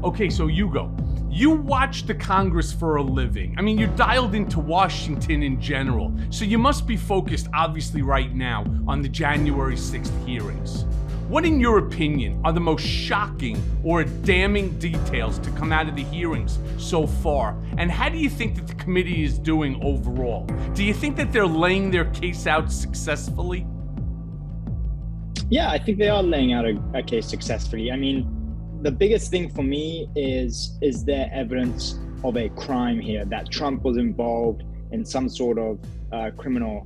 Okay, so Hugo, you watch the Congress for a living. I mean, you're dialed into Washington in general, so you must be focused, obviously, right now on the January 6th hearings. What, in your opinion, are the most shocking or damning details to come out of the hearings so far? And how do you think that the committee is doing overall? Do you think that they're laying their case out successfully? Yeah, I think they are laying out a case successfully. I mean, the biggest thing for me is there evidence of a crime here, that Trump was involved in some sort of criminal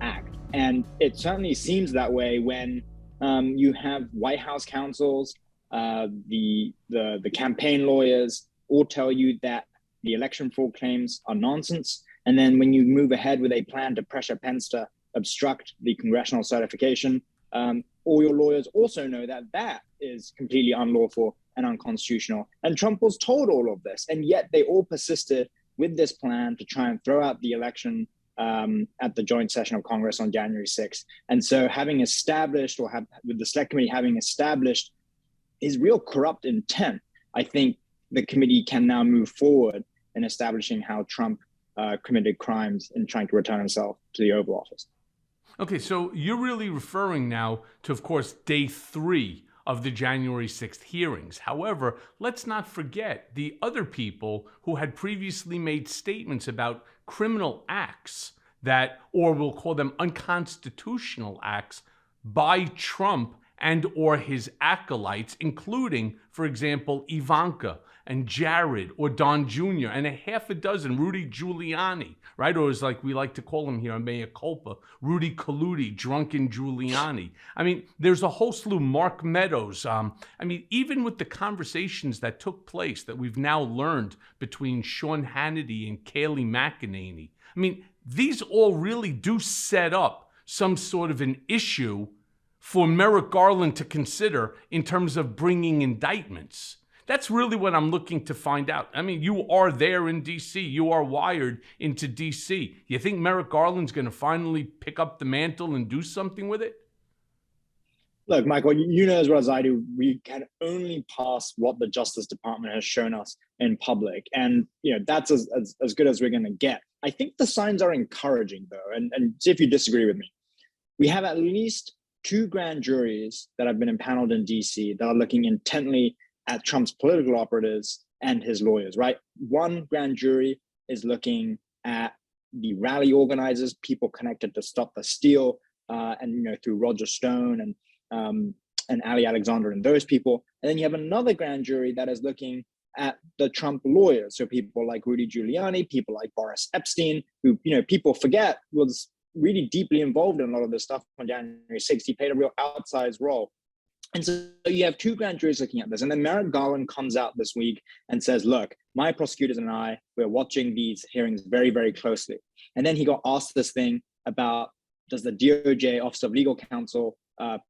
act? And it certainly seems that way when you have White House counsels, the campaign lawyers all tell you that the election fraud claims are nonsense. And then when you move ahead with a plan to pressure Pence to obstruct the congressional certification, all your lawyers also know that that is completely unlawful and unconstitutional. And Trump was told all of this, and yet they all persisted with this plan to try and throw out the election at the joint session of Congress on January 6th. And so having established, with the select committee having established his real corrupt intent, I think the committee can now move forward in establishing how Trump committed crimes in trying to return himself to the Oval Office. Okay, so you're really referring now to, of course, day 3 of the January 6th hearings. However, let's not forget the other people who had previously made statements about criminal acts that, or we'll call them unconstitutional acts, by Trump and or his acolytes, including, for example, Ivanka and Jared or Don Jr. and a half a dozen, Rudy Giuliani, right? Or as like we like to call him here on Mea Culpa, Rudy Colludi, drunken Giuliani. I mean, there's a whole slew, Mark Meadows. I mean, even with the conversations that took place that we've now learned between Sean Hannity and Kayleigh McEnany, I mean, these all really do set up some sort of an issue for Merrick Garland to consider in terms of bringing indictments. That's really what I'm looking to find out. I mean, you are there in D.C. You are wired into D.C. You think Merrick Garland's going to finally pick up the mantle and do something with it? Look, Michael, you know as well as I do, we can only pass what the Justice Department has shown us in public. And, you know, that's as good as we're going to get. I think the signs are encouraging, though, and see if you disagree with me. We have at least 2 grand juries that have been impaneled in D.C. that are looking intently at Trump's political operatives and his lawyers, right? One grand jury is looking at the rally organizers, people connected to Stop the Steal, and you know, through Roger Stone and Ali Alexander and those people. And then you have another grand jury that is looking at the Trump lawyers, so people like Rudy Giuliani, people like Boris Epstein, who, you know, people forget was really deeply involved in a lot of this stuff on January 6th. He played a real outsized role. And so you have 2 grand juries looking at this. And then Merrick Garland comes out this week and says, look, my prosecutors and I, we're watching these hearings very, very closely. And then he got asked this thing about, does the DOJ, Office of Legal Counsel,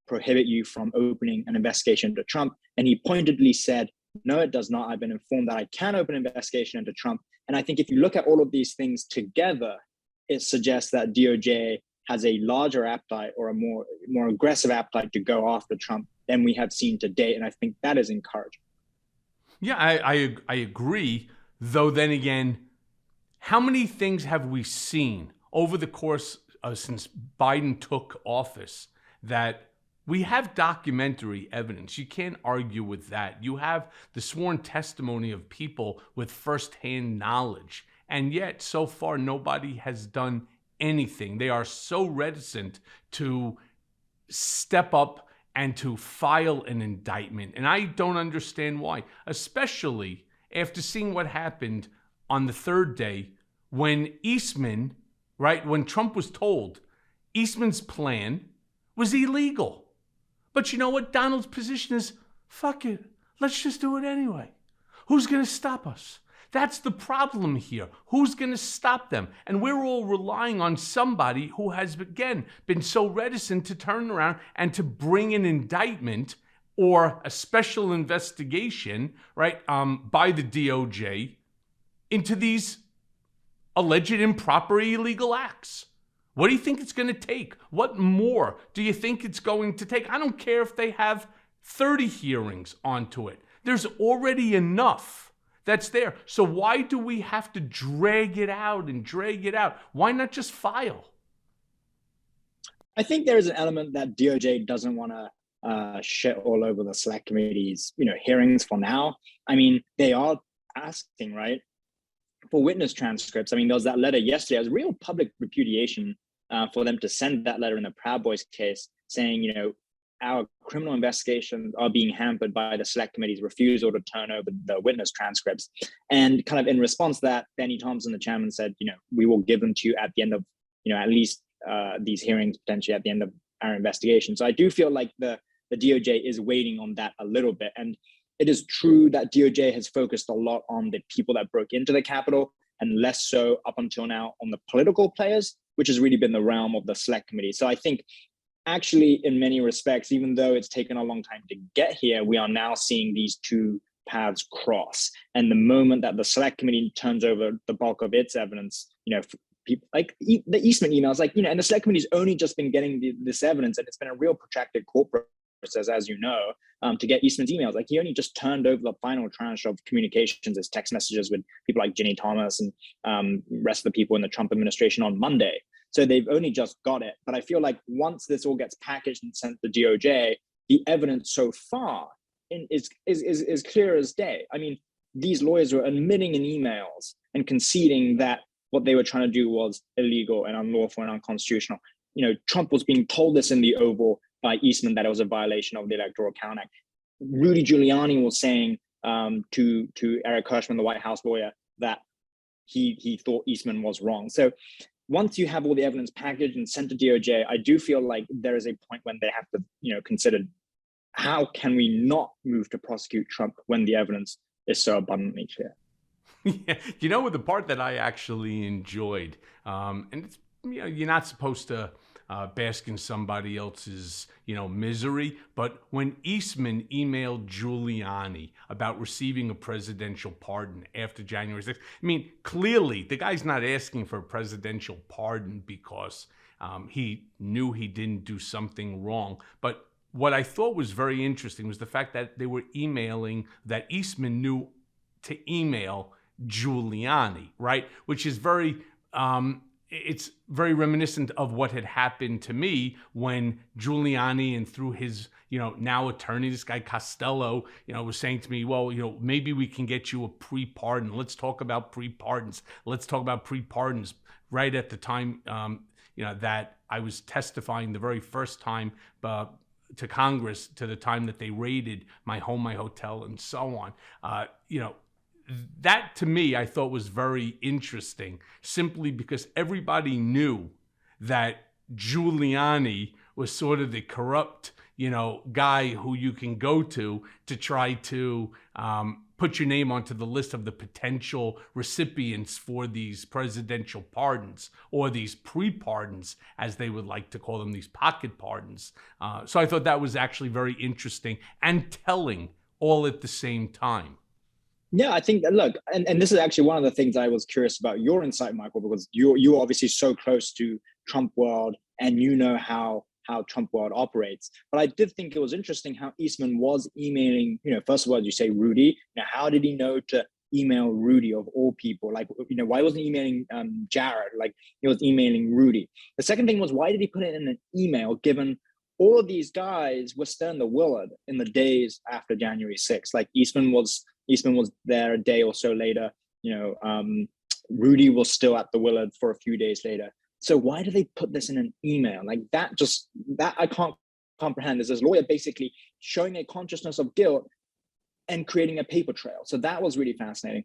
prohibit you from opening an investigation into Trump? And he pointedly said, no, it does not. I've been informed that I can open an investigation into Trump. And I think if you look at all of these things together, it suggests that DOJ has a larger appetite or a more aggressive appetite to go after Trump than we have seen to date. And I think that is encouraging. Yeah, I agree. Though then again, how many things have we seen over the course since Biden took office that we have documentary evidence? You can't argue with that. You have the sworn testimony of people with firsthand knowledge. And yet, so far, nobody has done anything. They are so reticent to step up and to file an indictment. And I don't understand why, especially after seeing what happened on the 3rd day when Eastman, right, when Trump was told Eastman's plan was illegal. But you know what? Donald's position is, fuck it, let's just do it anyway. Who's going to stop us? That's the problem here. Who's going to stop them? And we're all relying on somebody who has, again, been so reticent to turn around and to bring an indictment or a special investigation, right, by the DOJ into these alleged improper illegal acts. What do you think it's going to take? What more do you think it's going to take? I don't care if they have 30 hearings onto it. There's already enough that's there. So why do we have to drag it out and drag it out? Why not just file? I think there is an element that DOJ doesn't want to shit all over the select committee's, hearings for now. I mean, they are asking, right, for witness transcripts. I mean, there was that letter yesterday. It was real public repudiation for them to send that letter in the Proud Boys case saying, our criminal investigations are being hampered by the select committee's refusal to turn over the witness transcripts. And kind of in response to that, Benny Thompson, the chairman, said, we will give them to you at the end of, at least these hearings, potentially at the end of our investigation. So I do feel like the DOJ is waiting on that a little bit. And it is true that DOJ has focused a lot on the people that broke into the Capitol and less so up until now on the political players, which has really been the realm of the select committee. So I think actually, in many respects, even though it's taken a long time to get here, we are now seeing these two paths cross. And the moment that the select committee turns over the bulk of its evidence, people like the Eastman emails, and the select committee's only just been getting this evidence, and it's been a real protracted court process, as you know, to get Eastman's emails. Like, he only just turned over the final tranche of communications as text messages with people like Ginny Thomas and rest of the people in the Trump administration on Monday. So they've only just got it. But I feel like once this all gets packaged and sent to DOJ, the evidence so far is clear as day. I mean, these lawyers were admitting in emails and conceding that what they were trying to do was illegal and unlawful and unconstitutional. Trump was being told this in the Oval by Eastman that it was a violation of the Electoral Count Act. Rudy Giuliani was saying to Eric Hirschman, the White House lawyer, that he thought Eastman was wrong. So once you have all the evidence packaged and sent to DOJ, I do feel like there is a point when they have to, consider how can we not move to prosecute Trump when the evidence is so abundantly clear. Yeah, the part that I actually enjoyed, and it's, you're not supposed to bask in somebody else's, misery, but when Eastman emailed Giuliani about receiving a presidential pardon after January 6th, I mean, clearly the guy's not asking for a presidential pardon because he knew he didn't do something wrong. But what I thought was very interesting was the fact that they were emailing, that Eastman knew to email Giuliani, right? Which is very, it's very reminiscent of what had happened to me when Giuliani, and through his, now attorney, this guy Costello, was saying to me, well, maybe we can get you a pre-pardon. Let's talk about pre-pardons. Let's talk about pre-pardons right at the time, that I was testifying the very first time to Congress, to the time that they raided my home, my hotel, and so on. That to me, I thought was very interesting, simply because everybody knew that Giuliani was sort of the corrupt, guy who you can go to try to put your name onto the list of the potential recipients for these presidential pardons, or these pre-pardons, as they would like to call them, these pocket pardons. So I thought that was actually very interesting and telling all at the same time. Yeah, I think that, look, and this is actually one of the things I was curious about your insight, Michael, because you're obviously so close to Trump world and how Trump world operates. But I did think it was interesting how Eastman was emailing, first of all, as you say, Rudy. How did he know to email Rudy of all people? Like, why wasn't he emailing Jared? Like, he was emailing Rudy. The second thing was, why did he put it in an email, given all of these guys were still in the Willard in the days after January 6th? Like, Eastman was there a day or so later. Rudy was still at the Willard for a few days later. So why do they put this in an email? Like, that I can't comprehend. There's this lawyer basically showing a consciousness of guilt and creating a paper trail. So that was really fascinating.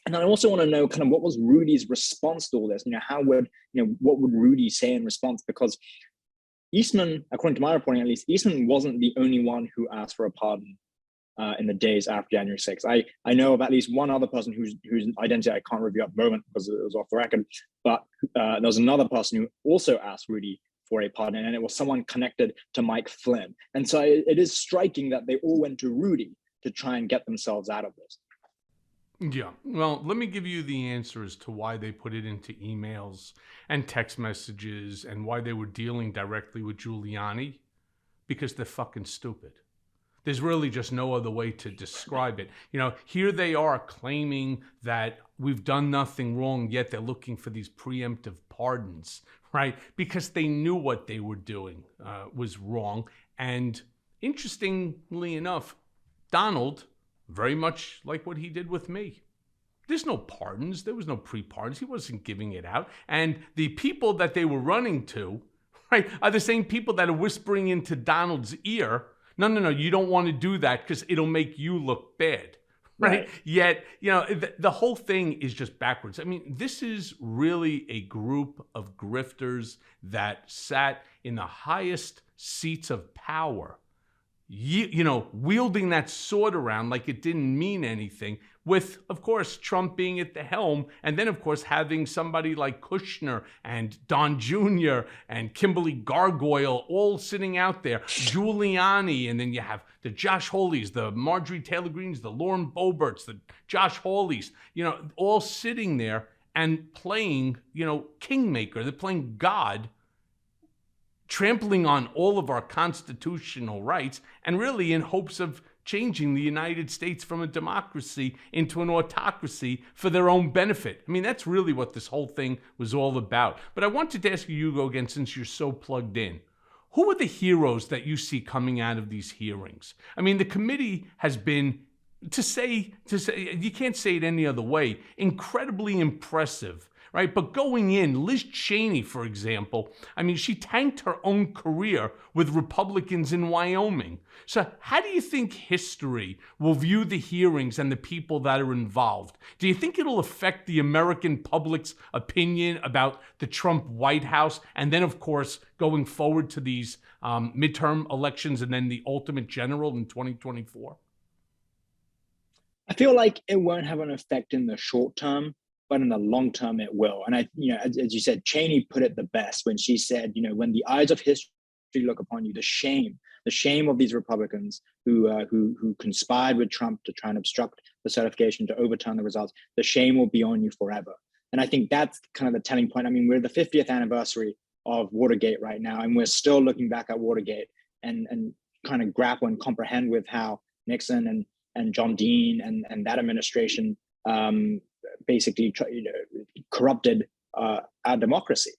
And I also want to know kind of what was Rudy's response to all this? What would Rudy say in response? Because Eastman, according to my reporting at least, Eastman wasn't the only one who asked for a pardon in the days after January 6th. I know of at least one other person whose identity I can't review at the moment because it was off the record, but there was another person who also asked Rudy for a pardon, and it was someone connected to Mike Flynn. And so it is striking that they all went to Rudy to try and get themselves out of this. Yeah, well, let me give you the answer as to why they put it into emails and text messages and why they were dealing directly with Giuliani. Because they're fucking stupid. There's really just no other way to describe it. Here they are claiming that we've done nothing wrong, yet they're looking for these preemptive pardons, right? Because they knew what they were doing was wrong. And interestingly enough, Donald, very much like what he did with me. There's no pardons. There was no pre-pardons. He wasn't giving it out. And the people that they were running to, right, are the same people that are whispering into Donald's ear, no, you don't want to do that because it'll make you look bad, right? Yet, the whole thing is just backwards. I mean, this is really a group of grifters that sat in the highest seats of power, wielding that sword around like it didn't mean anything, with, of course, Trump being at the helm, and then, of course, having somebody like Kushner and Don Jr. and Kimberly Gargoyle all sitting out there, Giuliani, and then you have the Josh Hawleys, the Marjorie Taylor Greens, the Lauren Boeberts, the Josh Hawleys, all sitting there and playing, kingmaker. They're playing God, trampling on all of our constitutional rights, and really in hopes of changing the United States from a democracy into an autocracy for their own benefit. I mean, that's really what this whole thing was all about. But I wanted to ask you, Hugo, again, since you're so plugged in, who are the heroes that you see coming out of these hearings? I mean, the committee has been, to say, you can't say it any other way, incredibly impressive, right? But going in, Liz Cheney, for example, I mean, she tanked her own career with Republicans in Wyoming. So how do you think history will view the hearings and the people that are involved? Do you think it'll affect the American public's opinion about the Trump White House? And then, of course, going forward to these midterm elections and then the ultimate general in 2024? I feel like it won't have an effect in the short term, but in the long term it will. And as you said, Cheney put it the best when she said, when the eyes of history look upon you, the shame of these Republicans who conspired with Trump to try and obstruct the certification, to overturn the results, the shame will be on you forever. And I think that's kind of the telling point. I mean, we're the 50th anniversary of Watergate right now, and we're still looking back at Watergate and kind of grapple and comprehend with how Nixon and John Dean and that administration basically corrupted our democracy.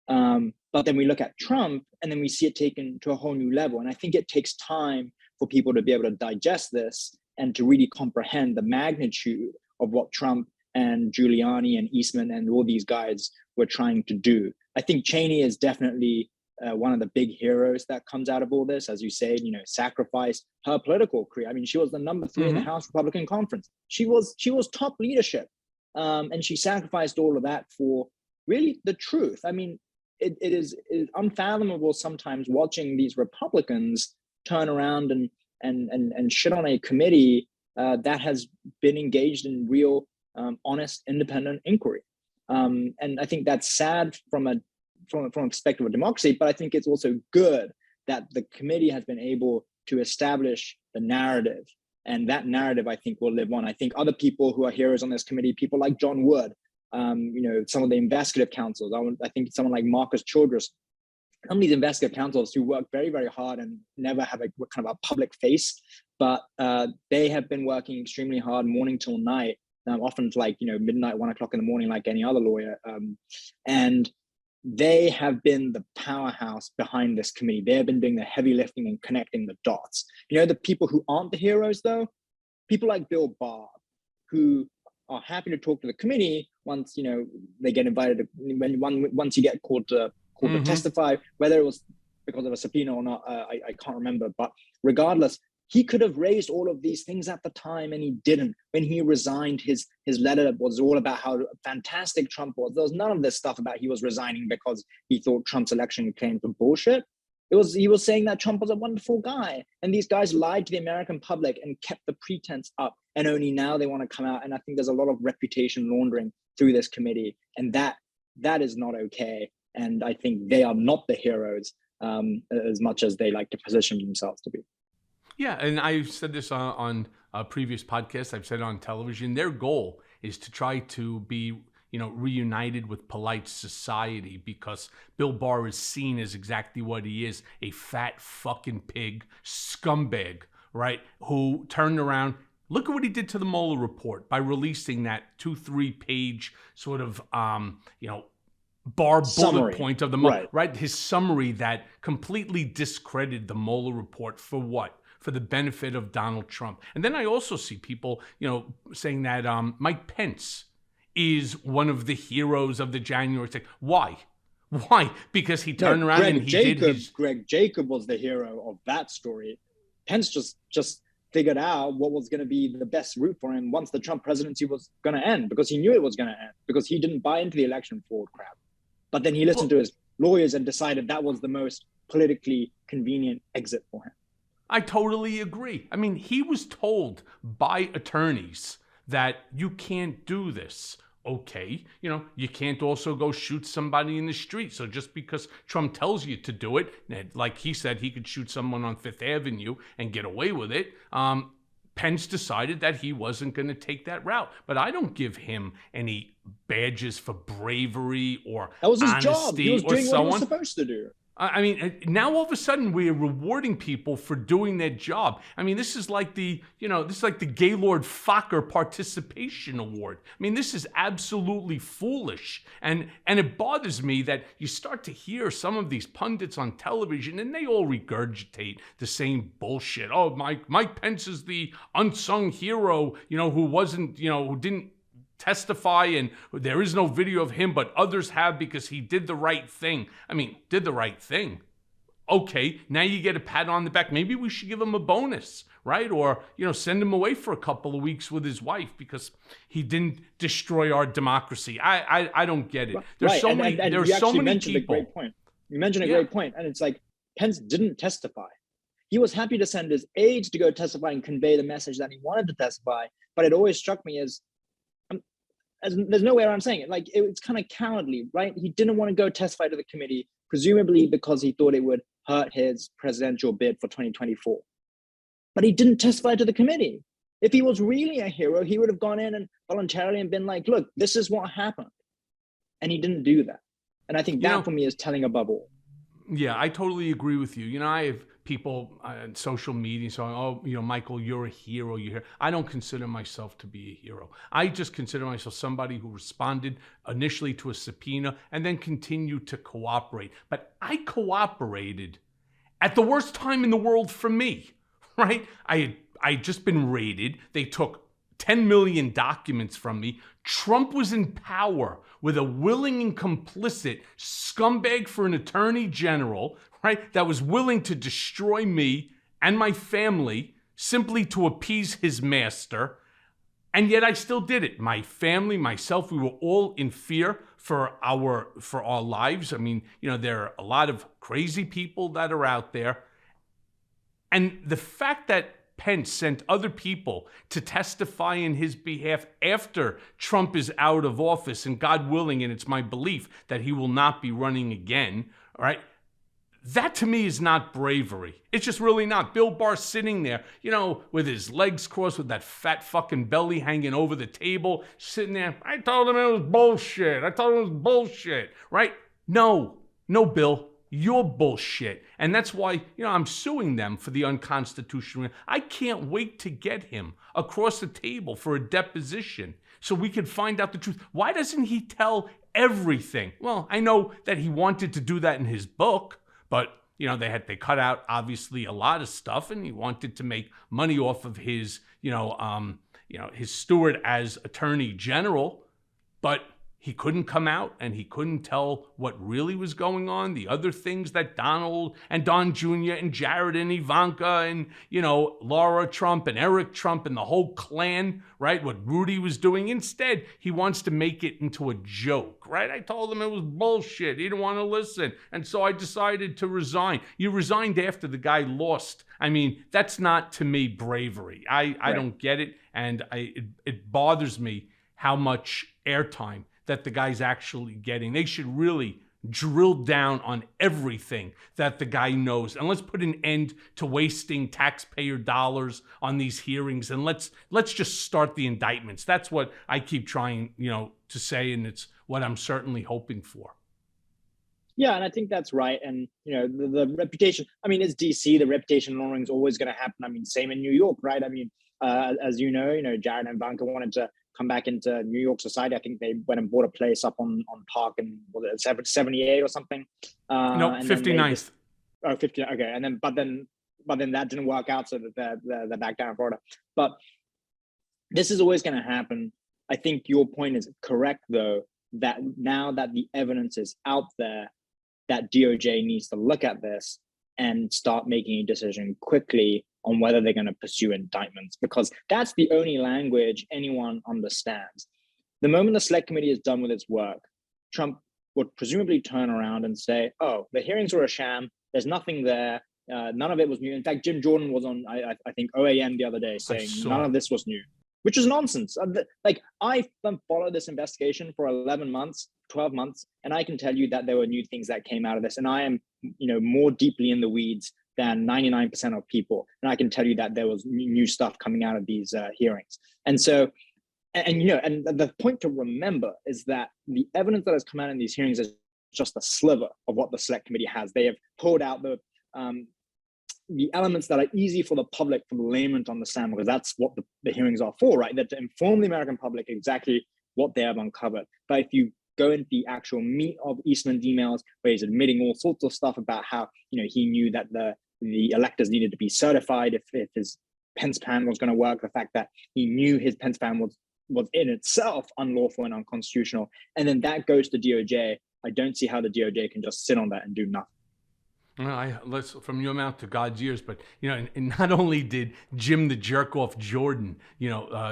But then we look at Trump and then we see it taken to a whole new level. And I think it takes time for people to be able to digest this and to really comprehend the magnitude of what Trump and Giuliani and Eastman and all these guys were trying to do. I think Cheney is definitely one of the big heroes that comes out of all this. As you say, sacrificed her political career. I mean, she was the number 3 in the House Republican Conference. She was top leadership. And she sacrificed all of that for really the truth. I mean, it is unfathomable sometimes watching these Republicans turn around and shit on a committee that has been engaged in real, honest, independent inquiry. And I think that's sad from a perspective of democracy, but I think it's also good that the committee has been able to establish the narrative. And that narrative, I think, will live on. I think other people who are heroes on this committee, people like John Wood, some of the investigative counsels, I think someone like Marcus Childress, some of these investigative counsels who work very, very hard and never have a kind of a public face, but they have been working extremely hard morning till night, often like, midnight, 1 o'clock in the morning, like any other lawyer. And they have been the powerhouse behind this committee. They have been doing the heavy lifting and connecting the dots. The people who aren't the heroes, though, people like Bill Barr, who are happy to talk to the committee once, they get invited, once you get called to testify, whether it was because of a subpoena or not, I can't remember. But regardless, he could have raised all of these things at the time, and he didn't. When he resigned, his letter was all about how fantastic Trump was. There was none of this stuff about he was resigning because he thought Trump's election claims were bullshit. He was saying that Trump was a wonderful guy, and these guys lied to the American public and kept the pretense up. And only now they want to come out. And I think there's a lot of reputation laundering through this committee, and that is not okay. And I think they are not the heroes as much as they like to position themselves to be. Yeah, and I've said this on previous podcasts. I've said it on television. Their goal is to try to be, reunited with polite society, because Bill Barr is seen as exactly what he is, a fat fucking pig, scumbag, right, who turned around. Look at what he did to the Mueller report by releasing that 2-3 page sort of, Summary. bullet point of the Mueller, right? His summary that completely discredited the Mueller report for what? For the benefit of Donald Trump. And then I also see people, saying that Mike Pence is one of the heroes of the January 6th. Why? Why? Because he turned around and did his... Greg Jacob was the hero of that story. Pence just figured out what was going to be the best route for him once the Trump presidency was going to end, because he knew it was going to end, because he didn't buy into the election fraud crap. But then he listened to his lawyers and decided that was the most politically convenient exit for him. I totally agree. I mean, he was told by attorneys that you can't do this. Okay, you can't also go shoot somebody in the street. So just because Trump tells you to do it, like he said he could shoot someone on Fifth Avenue and get away with it, Pence decided that he wasn't going to take that route. But I don't give him any badges for bravery or that was his honesty job. He was doing or so what he was on. supposed to do. I mean, now all of a sudden we're rewarding people for doing their job. I mean, this is like the Gaylord Fokker Participation Award. I mean, this is absolutely foolish. And it bothers me that you start to hear some of these pundits on television and they all regurgitate the same bullshit. Oh, Mike Pence is the unsung hero, who wasn't, who didn't testify, and there is no video of him, but others have because he did the right thing. I mean, did the right thing. Okay, now you get a pat on the back. Maybe we should give him a bonus, right? Or, send him away for a couple of weeks with his wife because he didn't destroy our democracy. I don't get it. There's so many people. Great point. You mentioned a great point, and it's like Pence didn't testify. He was happy to send his aides to go testify and convey the message that he wanted to testify, but it always struck me as there's no way around saying it. Like, it's kind of cowardly, right? He didn't want to go testify to the committee, presumably because he thought it would hurt his presidential bid for 2024. But he didn't testify to the committee. If he was really a hero, he would have gone in and voluntarily and been like, look, this is what happened. And he didn't do that. And I think that for me is telling above all. Yeah, I totally agree with you. I have people on social media saying, oh, Michael, you're a hero. You're here. I don't consider myself to be a hero. I just consider myself somebody who responded initially to a subpoena and then continued to cooperate. But I cooperated at the worst time in the world for me, right? I had just been raided. They took 10 million documents from me. Trump was in power with a willing and complicit scumbag for an attorney general, right, that was willing to destroy me and my family simply to appease his master. And yet I still did it. My family, myself, we were all in fear for our lives. I mean, there are a lot of crazy people that are out there. And the fact that Pence sent other people to testify in his behalf after Trump is out of office, and God willing, and it's my belief that he will not be running again, all right? That to me is not bravery. It's just really not. Bill Barr sitting there, with his legs crossed, with that fat fucking belly hanging over the table, sitting there. I told him it was bullshit. Right? No, Bill. You're bullshit. And that's why, I'm suing them for the unconstitutional. I can't wait to get him across the table for a deposition so we can find out the truth. Why doesn't he tell everything? Well, I know that he wanted to do that in his book, but they cut out obviously a lot of stuff, and he wanted to make money off of his, his steward as attorney general, but he couldn't come out and he couldn't tell what really was going on. The other things that Donald and Don Jr. and Jared and Ivanka and, Laura Trump and Eric Trump and the whole clan, right? What Rudy was doing. Instead, he wants to make it into a joke, right? I told him it was bullshit. He didn't want to listen. And so I decided to resign. You resigned after the guy lost. I mean, that's not, to me, bravery. I don't get it. And it bothers me how much airtime that the guy's actually getting. They should really drill down on everything that the guy knows. And let's put an end to wasting taxpayer dollars on these hearings. And let's just start the indictments. That's what I keep trying, to say. And it's what I'm certainly hoping for. Yeah, and I think that's right. And the reputation. I mean, it's DC. The reputation laundering is always going to happen. I mean, same in New York, right? I mean, as Jared and Ivanka wanted to come back into New York society. I think they went and bought a place up on Park and was it 78 or something. Nope, And 59th. 50. Okay, and then but then that didn't work out, so that they're back down in Florida. But this is always going to happen. I think your point is correct, though, that now that the evidence is out there, that DOJ needs to look at this and start making a decision quickly on whether they're going to pursue indictments, because that's the only language anyone understands. The moment the select committee is done with its work, Trump would presumably turn around and say, oh, the hearings were a sham. There's nothing there. None of it was new. In fact, Jim Jordan was on, I think, OAN the other day saying none of this was new, which is nonsense. Like, I've followed this investigation for 11 months, 12 months, and I can tell you that there were new things that came out of this. And I am, more deeply in the weeds than 99% of people. And I can tell you that there was new stuff coming out of these hearings. And so, and the point to remember is that the evidence that has come out in these hearings is just a sliver of what the select committee has. They have pulled out the elements that are easy for the public, for the layman to understand, because that's what the hearings are for, right? That to inform the American public exactly what they have uncovered. But if you go into the actual meat of Eastman's emails, where he's admitting all sorts of stuff about how he knew that the electors needed to be certified if his Pence plan was going to work, the fact that he knew his Pence plan was in itself unlawful and unconstitutional, and then that goes to DOJ. I don't see how the DOJ can just sit on that and do nothing. Well, from your mouth to God's ears, but and not only did Jim the jerk off Jordan,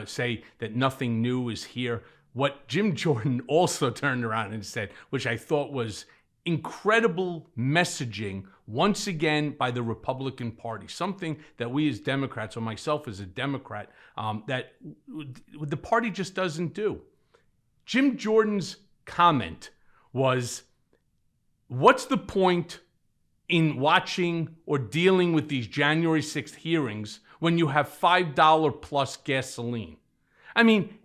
say that nothing new is here. What Jim Jordan also turned around and said, which I thought was incredible messaging, once again by the Republican Party, something that we as Democrats, or myself as a Democrat, that the party just doesn't do. Jim Jordan's comment was, "What's the point in watching or dealing with these January 6th hearings when you have $5 plus gasoline?" I mean,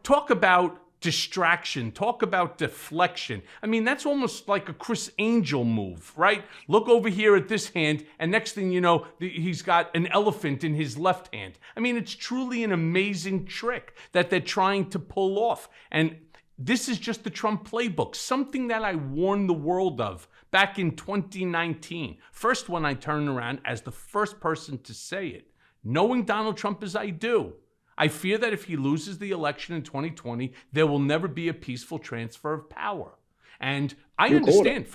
talk about distraction, talk about deflection. I mean, that's almost like a Chris Angel move, right? Look over here at this hand, and next thing you know, he's got an elephant in his left hand. I mean, it's truly an amazing trick that they're trying to pull off. And this is just the Trump playbook, something that I warned the world of back in 2019. First, when I turned around as the first person to say it, knowing Donald Trump as I do, I fear that if he loses the election in 2020, there will never be a peaceful transfer of power. And I understand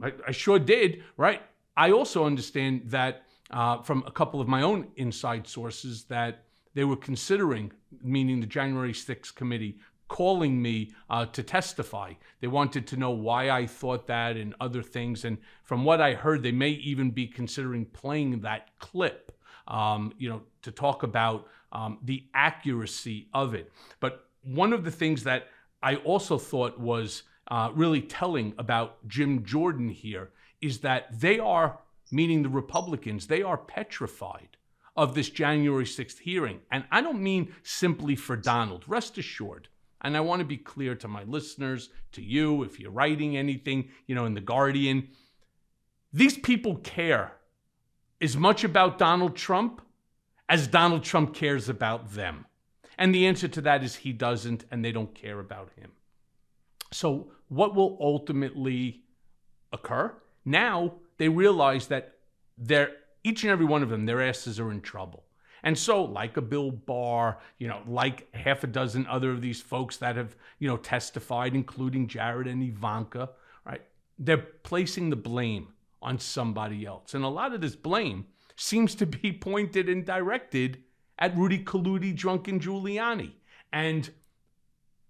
I sure did, right? I also understand that from a couple of my own inside sources that they were considering, meaning the January 6th committee, calling me to testify. They wanted to know why I thought that and other things. And from what I heard, they may even be considering playing that clip, to talk about the accuracy of it. But one of the things that I also thought was really telling about Jim Jordan here is that they are, meaning the Republicans, they are petrified of this January 6th hearing. And I don't mean simply for Donald, rest assured. And I want to be clear to my listeners, to you, if you're writing anything, in The Guardian, these people care as much about Donald Trump as Donald Trump cares about them. And the answer to that is he doesn't, and they don't care about him. So what will ultimately occur? Now they realize that each and every one of them, their asses are in trouble. And so, like a Bill Barr, like half a dozen other of these folks that have, testified, including Jared and Ivanka, right? They're placing the blame on somebody else. And a lot of this blame seems to be pointed and directed at Rudy Colludi, drunken Giuliani. And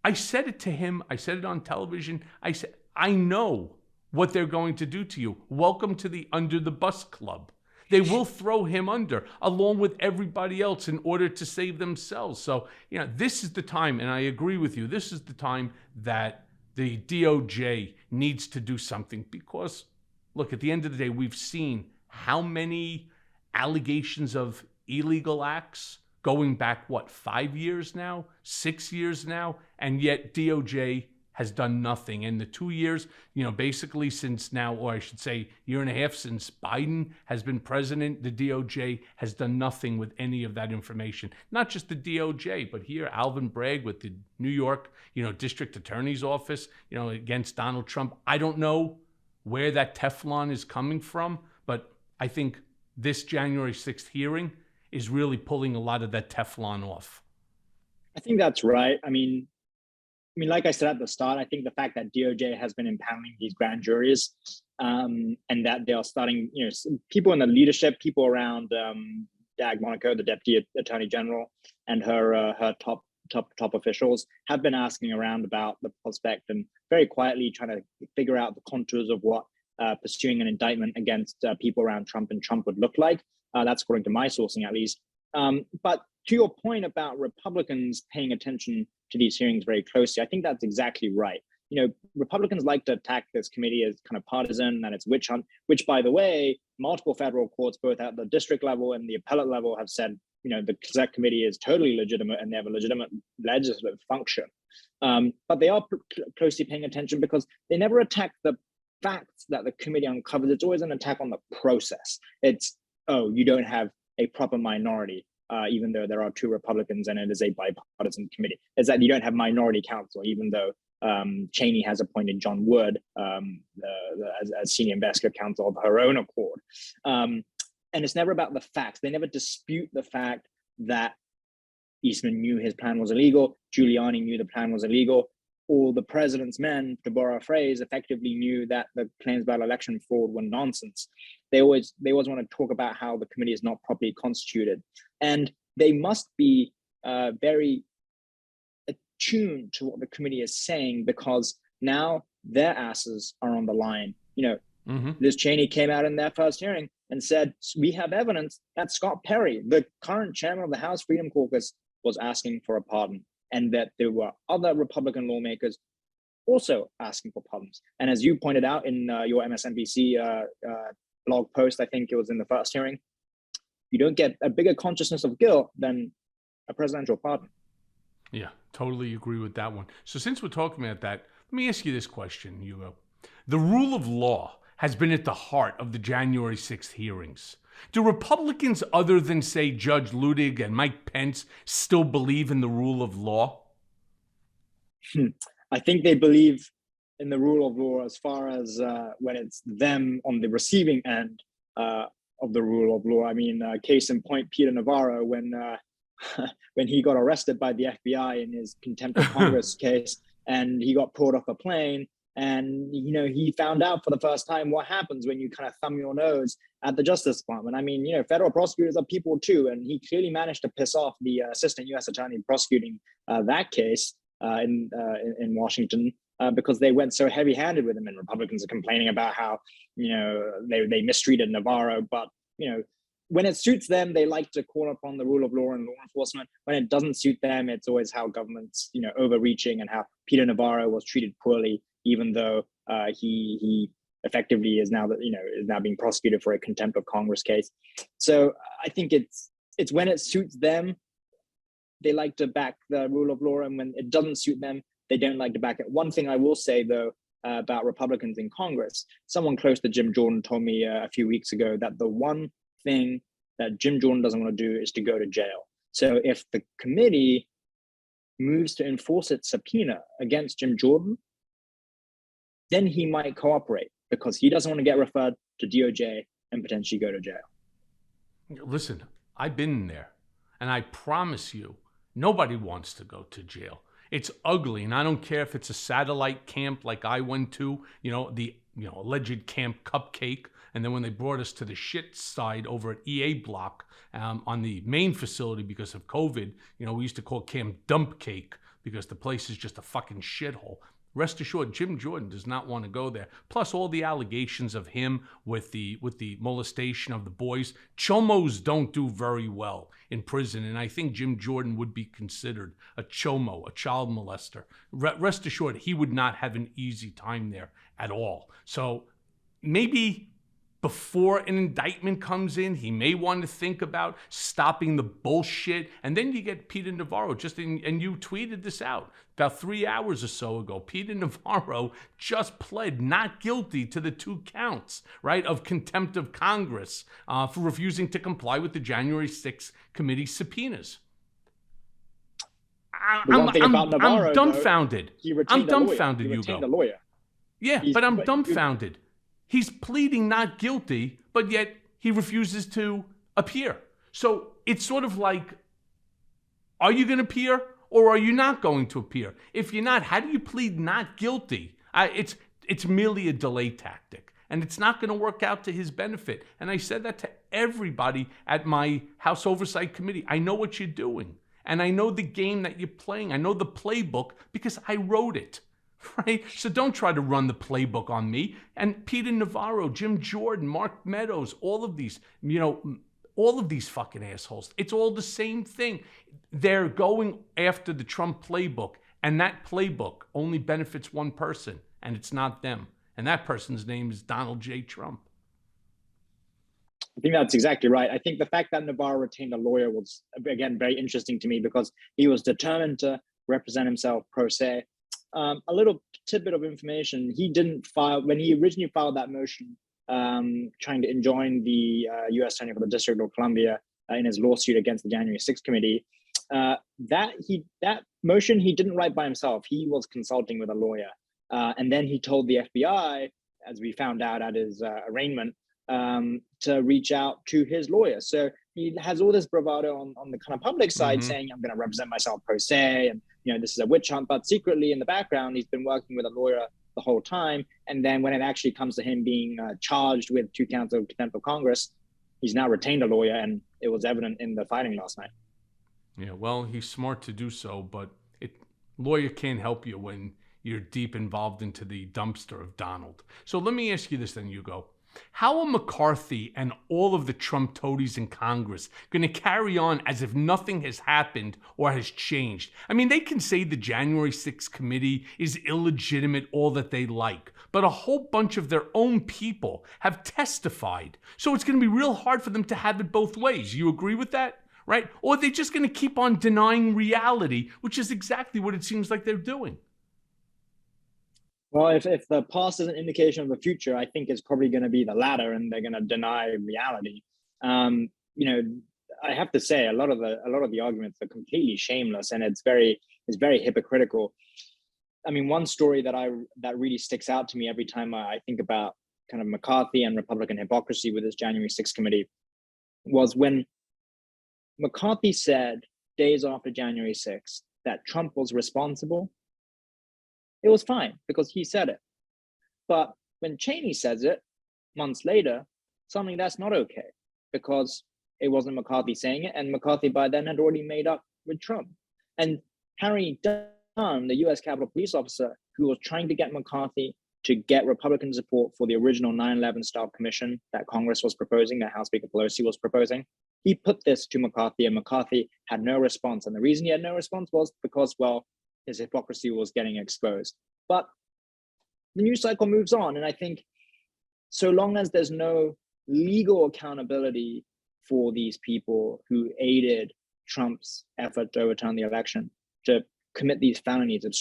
I said it to him. I said it on television. I said, I know what they're going to do to you. Welcome to the Under the Bus Club. They will throw him under, along with everybody else, in order to save themselves. So, this is the time, and I agree with you, this is the time that the DOJ needs to do something. Because, look, at the end of the day, we've seen how many allegations of illegal acts going back, 5 years now, 6 years now, and yet DOJ has done nothing. And the 2 years, basically since now, or I should say year and a half since Biden has been president, the DOJ has done nothing with any of that information. Not just the DOJ, but here, Alvin Bragg with the New York, District Attorney's Office, against Donald Trump. I don't know where that Teflon is coming from, but I think this January 6th hearing is really pulling a lot of that Teflon off. I think that's right. I mean, like I said at the start, I think the fact that DOJ has been impounding these grand juries, and that they are starting, people in the leadership, people around Dag Monaco, the Deputy Attorney General, and her top officials have been asking around about the prospect and very quietly trying to figure out the contours of what pursuing an indictment against people around Trump and Trump would look like. That's according to my sourcing, at least. But to your point about Republicans paying attention to these hearings very closely, I think that's exactly right. Republicans like to attack this committee as kind of partisan and it's witch hunt, which, by the way, multiple federal courts, both at the district level and the appellate level, have said, the Select Committee is totally legitimate and they have a legitimate legislative function. But they are closely paying attention because they never attack the facts that the committee uncovers. It's always an attack on the process. It's, oh, you don't have a proper minority, even though there are 2 Republicans and it is a bipartisan committee. It's that you don't have minority counsel, even though Cheney has appointed John Wood as senior investigative counsel of her own accord. And it's never about the facts. They never dispute the fact that Eastman knew his plan was illegal, Giuliani knew the plan was illegal, or the president's men, to borrow a phrase, effectively knew that the claims about election fraud were nonsense. They always want to talk about how the committee is not properly constituted. And they must be very attuned to what the committee is saying, because now their asses are on the line. Liz Cheney came out in their first hearing and said, we have evidence that Scott Perry, the current chairman of the House Freedom Caucus, was asking for a pardon, and that there were other Republican lawmakers also asking for pardons. And as you pointed out in your MSNBC blog post, I think it was in the first hearing, you don't get a bigger consciousness of guilt than a presidential pardon. Yeah, totally agree with that one. So since we're talking about that, let me ask you this question, Hugo. The rule of law has been at the heart of the January 6th hearings. Do Republicans other than, say, Judge Loudermilk and Mike Pence still believe in the rule of law? I think they believe in the rule of law as far as when it's them on the receiving end of the rule of law. I mean, case in point, Peter Navarro, when he got arrested by the FBI in his contempt of Congress case, and he got pulled off a plane, and he found out for the first time what happens when you kind of thumb your nose at the Justice Department. I mean, federal prosecutors are people too, and he clearly managed to piss off the assistant U.S. attorney prosecuting that case in Washington because they went so heavy-handed with him. And Republicans are complaining about how they mistreated Navarro, but when it suits them, they like to call upon the rule of law and law enforcement. When it doesn't suit them, it's always how government's overreaching, and how Peter Navarro was treated poorly, even though he effectively is now being prosecuted for a contempt of Congress case. So I think it's when it suits them, they like to back the rule of law, and when it doesn't suit them, they don't like to back it. One thing I will say, though, about Republicans in Congress, someone close to Jim Jordan told me a few weeks ago that the one thing that Jim Jordan doesn't want to do is to go to jail. So if the committee moves to enforce its subpoena against Jim Jordan, then he might cooperate, because he doesn't want to get referred to DOJ and potentially go to jail. Listen, I've been there, and I promise you, nobody wants to go to jail. It's ugly, and I don't care if it's a satellite camp like I went to, the alleged Camp Cupcake, and then when they brought us to the shit side over at EA Block on the main facility because of COVID, we used to call Camp Dump Cake because the place is just a fucking shithole. Rest assured, Jim Jordan does not want to go there. Plus, all the allegations of him with the molestation of the boys. Chomos don't do very well in prison, and I think Jim Jordan would be considered a chomo, a child molester. Rest assured, he would not have an easy time there at all. So maybe before an indictment comes in, he may want to think about stopping the bullshit. And then you get Peter Navarro, and you tweeted this out about 3 hours or so ago. Peter Navarro just pled not guilty to the 2 counts, right, of contempt of Congress for refusing to comply with the January 6th committee subpoenas. One thing about Navarro, I'm dumbfounded. Though, I'm dumbfounded, Hugo. A lawyer. Yeah, but I'm dumbfounded. He's pleading not guilty, but yet he refuses to appear. So it's sort of like, are you going to appear or are you not going to appear? If you're not, how do you plead not guilty? It's merely a delay tactic, and it's not going to work out to his benefit. And I said that to everybody at my House Oversight Committee. I know what you're doing, and I know the game that you're playing. I know the playbook because I wrote it. Right? So don't try to run the playbook on me. And Peter Navarro, Jim Jordan, Mark Meadows, all of these fucking assholes. It's all the same thing. They're going after the Trump playbook, and that playbook only benefits one person, and it's not them. And that person's name is Donald J. Trump. I think that's exactly right. I think the fact that Navarro retained a lawyer was, again, very interesting to me because he was determined to represent himself pro se. A little tidbit of information: he didn't file when he originally filed that motion, trying to enjoin the U.S. Attorney for the District of Columbia in his lawsuit against the January 6th committee. That motion he didn't write by himself. He was consulting with a lawyer, and then he told the FBI, as we found out at his arraignment, to reach out to his lawyer. So he has all this bravado on the kind of public side, saying, I'm going to represent myself pro se, and this is a witch hunt. But secretly in the background, he's been working with a lawyer the whole time. And then when it actually comes to him being charged with 2 counts of contempt of Congress, he's now retained a lawyer, and it was evident in the filing last night. Yeah, well, he's smart to do so, but lawyer can't help you when you're deep involved into the dumpster of Donald. So let me ask you this then, Hugo. How are McCarthy and all of the Trump toadies in Congress going to carry on as if nothing has happened or has changed? I mean, they can say the January 6th committee is illegitimate all that they like, but a whole bunch of their own people have testified. So it's going to be real hard for them to have it both ways. You agree with that? Right? Or are they just going to keep on denying reality, which is exactly what it seems like they're doing? Well, if the past is an indication of the future, I think it's probably going to be the latter, and they're going to deny reality. I have to say a lot of the arguments are completely shameless, and it's very hypocritical. I mean, one story that really sticks out to me every time I think about kind of McCarthy and Republican hypocrisy with this January 6th committee was when McCarthy said days after January 6th that Trump was responsible. It was fine because he said it. But when Cheney says it months later, suddenly that's not okay because it wasn't McCarthy saying it, and McCarthy by then had already made up with Trump. And Harry Dunn, the US Capitol Police officer who was trying to get McCarthy to get Republican support for the original 9/11 style commission that Congress was proposing, that House Speaker Pelosi was proposing, he put this to McCarthy, and McCarthy had no response. And the reason he had no response was because, well, his hypocrisy was getting exposed. But the news cycle moves on. And I think so long as there's no legal accountability for these people who aided Trump's effort to overturn the election, to commit these felonies, and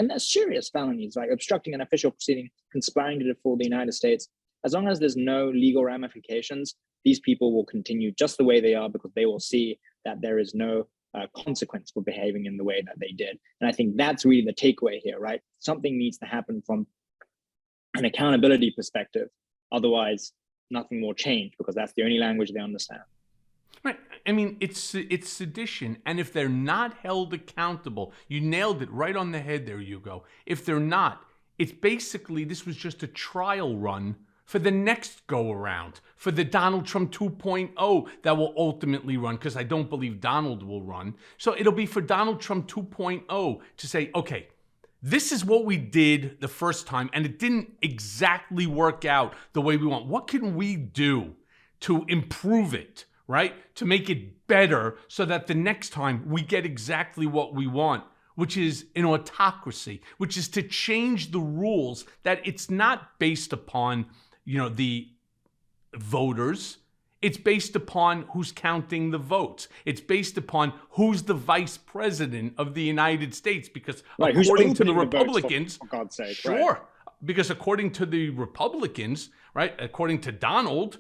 they're serious felonies, like obstructing an official proceeding, conspiring to defraud the United States, as long as there's no legal ramifications, these people will continue just the way they are because they will see that there is no consequence for behaving in the way that they did. And I think that's really the takeaway here, right? Something needs to happen from an accountability perspective. Otherwise, nothing will change because that's the only language they understand. Right. I mean, it's sedition. And if they're not held accountable, you nailed it right on the head there, Hugo. If they're not, it's basically this was just a trial run for the next go-around, for the Donald Trump 2.0 that will ultimately run, because I don't believe Donald will run. So it'll be for Donald Trump 2.0 to say, okay, this is what we did the first time, and it didn't exactly work out the way we want. What can we do to improve it, right? To make it better so that the next time we get exactly what we want, which is an autocracy, which is to change the rules, that it's not based upon the voters. It's based upon who's counting the votes. It's based upon who's the vice president of the United States. Because right, according to the votes, Republicans, for God's sake, sure. Right. Because according to the Republicans, right, according to Donald,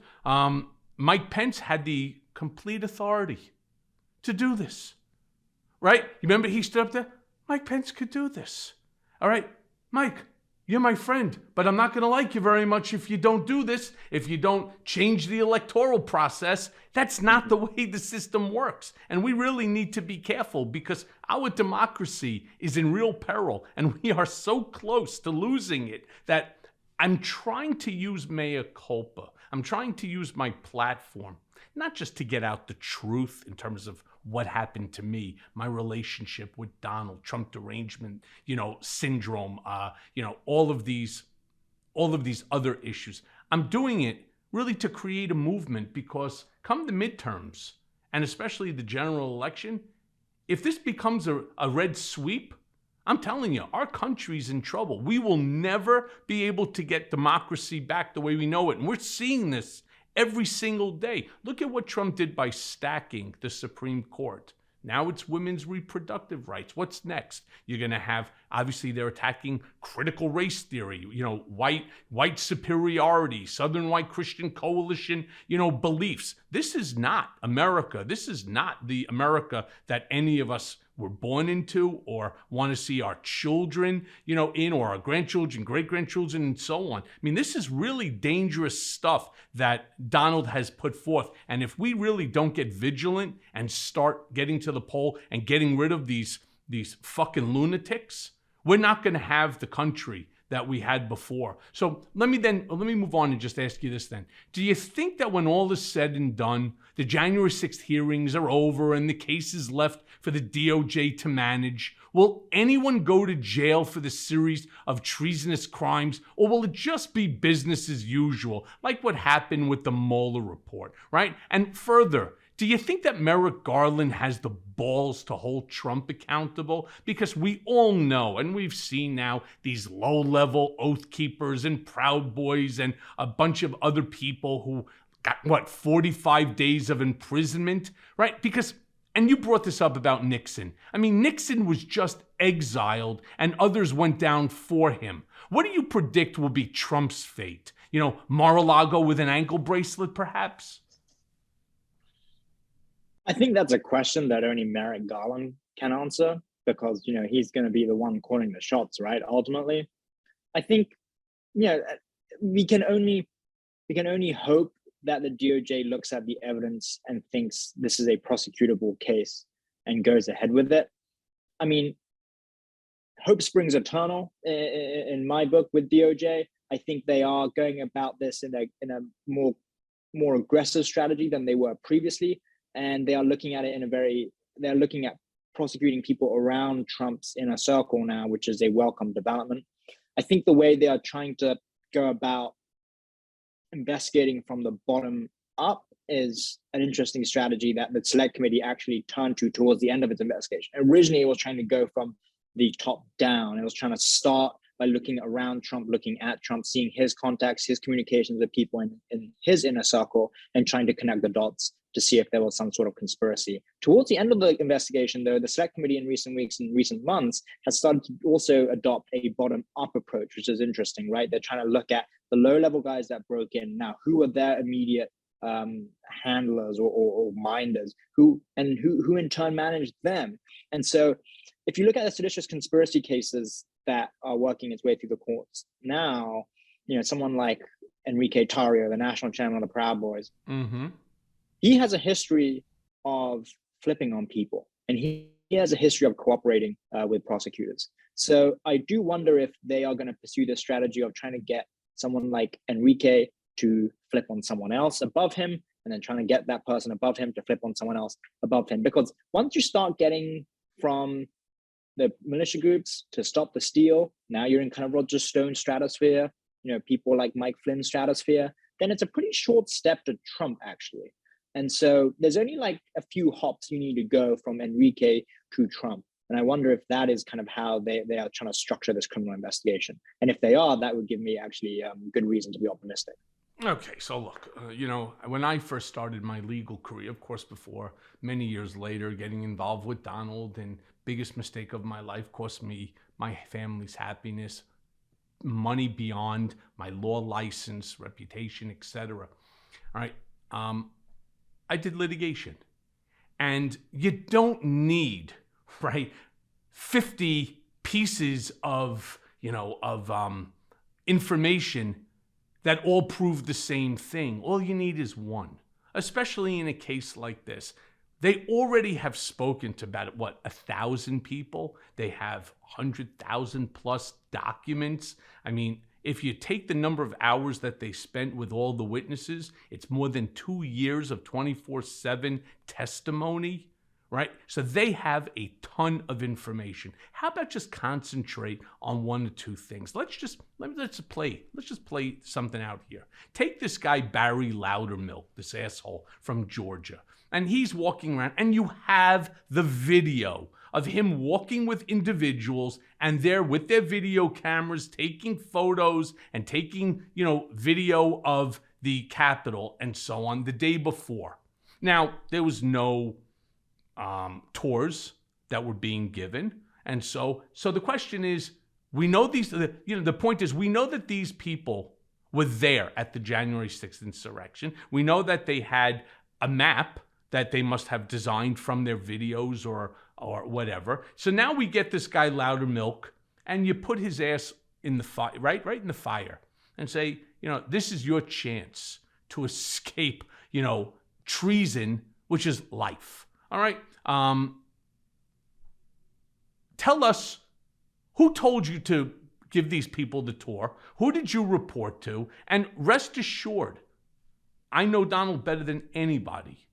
Mike Pence had the complete authority to do this, right? You remember he stood up there? Mike Pence could do this. All right, Mike, you're my friend, but I'm not going to like you very much if you don't do this, if you don't change the electoral process. That's not the way the system works. And we really need to be careful because our democracy is in real peril and we are so close to losing it that I'm trying to use Mea Culpa. I'm trying to use my platform, not just to get out the truth in terms of what happened to me, my relationship with Donald Trump, derangement, syndrome, all of these other issues. I'm doing it really to create a movement because come the midterms, and especially the general election, if this becomes a red sweep, I'm telling you, our country's in trouble. We will never be able to get democracy back the way we know it. And we're seeing this every single day. Look at what Trump did by stacking the Supreme Court. Now it's women's reproductive rights. What's next? You're going to have, obviously, they're attacking critical race theory, white superiority, Southern white Christian coalition, beliefs. This is not America. This is not the America that any of us were born into or want to see our children, in, or our grandchildren, great-grandchildren, and so on. I mean, this is really dangerous stuff that Donald has put forth. And if we really don't get vigilant and start getting to the poll and getting rid of these fucking lunatics, we're not going to have the country that we had before. So let me move on and just ask you this then. Do you think that when all is said and done, the January 6th hearings are over and the case is left for the DOJ to manage, will anyone go to jail for the series of treasonous crimes, or will it just be business as usual, like what happened with the Mueller report, right? And further, do you think that Merrick Garland has the balls to hold Trump accountable? Because we all know, and we've seen now, these low-level oath keepers and Proud Boys and a bunch of other people who got, 45 days of imprisonment, right? Because, and you brought this up about Nixon. I mean, Nixon was just exiled and others went down for him. What do you predict will be Trump's fate? Mar-a-Lago with an ankle bracelet, perhaps? I think that's a question that only Merrick Garland can answer because, he's going to be the one calling the shots, right? Ultimately, I think, we can only hope that the DOJ looks at the evidence and thinks this is a prosecutable case and goes ahead with it. I mean, hope springs eternal in my book with DOJ. I think they are going about this in a more aggressive strategy than they were previously. And they are looking at it they're looking at prosecuting people around Trump's inner circle now, which is a welcome development. I think the way they are trying to go about investigating from the bottom up is an interesting strategy that the select committee actually turned to towards the end of its investigation. Originally, it was trying to go from the top down. It was trying to start by looking around Trump, looking at Trump, seeing his contacts, his communications with people in his inner circle, and trying to connect the dots to see if there was some sort of conspiracy. Towards the end of the investigation, though, the select committee in recent weeks and recent months has started to also adopt a bottom-up approach, which is interesting, right? They're trying to look at the low-level guys that broke in. Now, who are their immediate handlers or minders, who in turn managed them? And so if you look at the seditious conspiracy cases that are working its way through the courts now, someone like Enrique Tarrio, the national chairman of the Proud Boys, he has a history of flipping on people, and he has a history of cooperating with prosecutors. So I do wonder if they are going to pursue this strategy of trying to get someone like Enrique to flip on someone else above him, and then trying to get that person above him to flip on someone else above him. Because once you start getting from the militia groups to stop the steal, now you're in kind of Roger Stone stratosphere, people like Mike Flynn stratosphere, then it's a pretty short step to Trump, actually. And so there's only like a few hops you need to go from Enrique to Trump. And I wonder if that is kind of how they are trying to structure this criminal investigation. And if they are, that would give me actually good reason to be optimistic. Okay, so look, when I first started my legal career, of course, before many years later, getting involved with Donald, and biggest mistake of my life cost me my family's happiness, money beyond my law license, reputation, etc. All right, I did litigation, and you don't need, right, 50 pieces of information that all prove the same thing. All you need is one, especially in a case like this. They already have spoken to about, 1,000 people. They have 100,000 plus documents. I mean, if you take the number of hours that they spent with all the witnesses, it's more than 2 years of 24/7 testimony, right? So they have a ton of information. How about just concentrate on one or two things? Let's just play something out here. Take this guy Barry Loudermilk, this asshole from Georgia, and he's walking around, and you have the video of him walking with individuals, and they're with their video cameras taking photos and taking, video of the Capitol and so on the day before. Now, there was no tours that were being given. And so the question is, we know the point is, we know that these people were there at the January 6th insurrection. We know that they had a map that they must have designed from their videos or whatever. So now we get this guy Loudermilk, and you put his ass in the fire, right in the fire, and say, this is your chance to escape, treason, which is life. All right. Tell us, who told you to give these people the tour? Who did you report to? And rest assured, I know Donald better than anybody.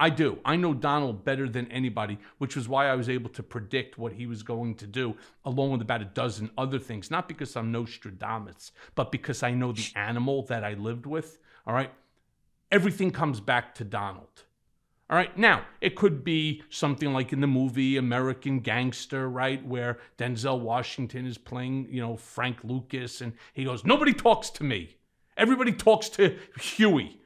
I do. I know Donald better than anybody, which was why I was able to predict what he was going to do, along with about a dozen other things. Not because I'm Nostradamus, but because I know the animal that I lived with. All right. Everything comes back to Donald. All right. Now, it could be something like in the movie American Gangster, right, where Denzel Washington is playing, Frank Lucas, and he goes, nobody talks to me. Everybody talks to Huey.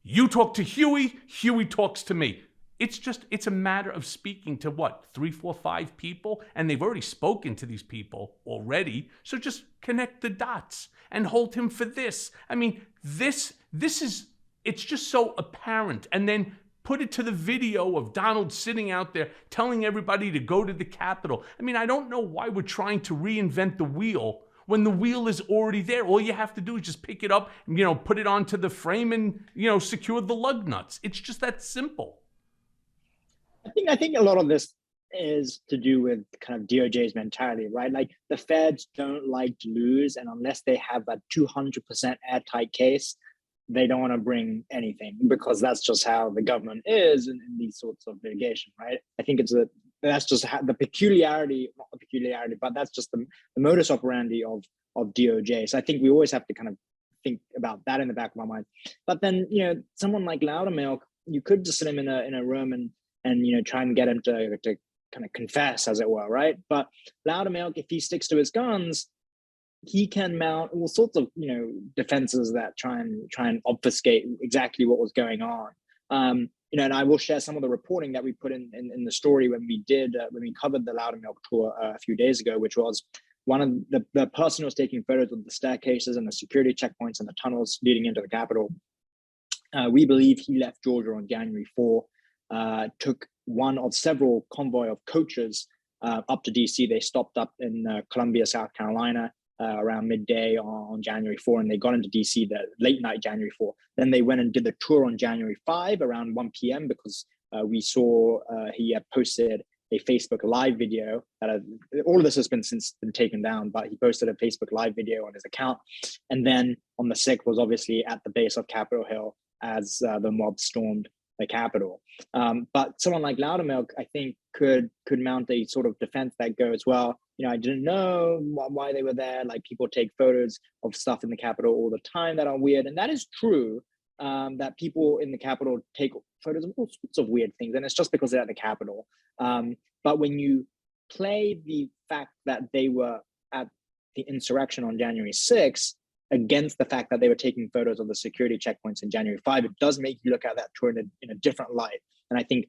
You talk to Huey, Huey talks to me. It's a matter of speaking to 3, 4, 5 people, and they've already spoken to these people already. So just connect the dots and hold him for this. I mean, this is, it's just so apparent. And then put it to the video of Donald sitting out there telling everybody to go to the Capitol. I mean, I don't know why we're trying to reinvent the wheel when the wheel is already there. All you have to do is just pick it up, put it onto the frame and, secure the lug nuts. It's just that simple. I think a lot of this is to do with kind of DOJ's mentality, right? Like, the feds don't like to lose, and unless they have that 200% airtight case, they don't want to bring anything, because that's just how the government is in these sorts of litigation, right? I think that's just the peculiarity, not the peculiarity, but that's just the modus operandi of DOJ. So I think we always have to kind of think about that in the back of our mind. But then, someone like Loudermilk, you could just sit him in a room and try and get him to kind of confess, as it were, right? But Loudermilk, if he sticks to his guns, he can mount all sorts of defenses that try and obfuscate exactly what was going on. And I will share some of the reporting that we put in the story when we covered the Loudermilk tour a few days ago, which was one of the person who was taking photos of the staircases and the security checkpoints and the tunnels leading into the Capitol. We believe he left Georgia on January 4, took one of several convoy of coaches up to DC. They stopped up in Columbia, South Carolina, around midday on January 4, and they got into DC the late night January 4. Then they went and did the tour on January 5 around 1 p.m. because we saw he had posted a Facebook Live video. All of this has since been taken down, but he posted a Facebook Live video on his account. And then on the 6th was obviously at the base of Capitol Hill as the mob stormed the Capitol. But someone like Loudermilk, I think, could mount a sort of defense that goes, well, I didn't know why they were there. Like, people take photos of stuff in the Capitol all the time that are weird. And that is true, that people in the Capitol take photos of all sorts of weird things. And it's just because they're at the Capitol. But when you play the fact that they were at the insurrection on January 6th, against the fact that they were taking photos of the security checkpoints in January 5, it does make you look at that tour in a different light. And I think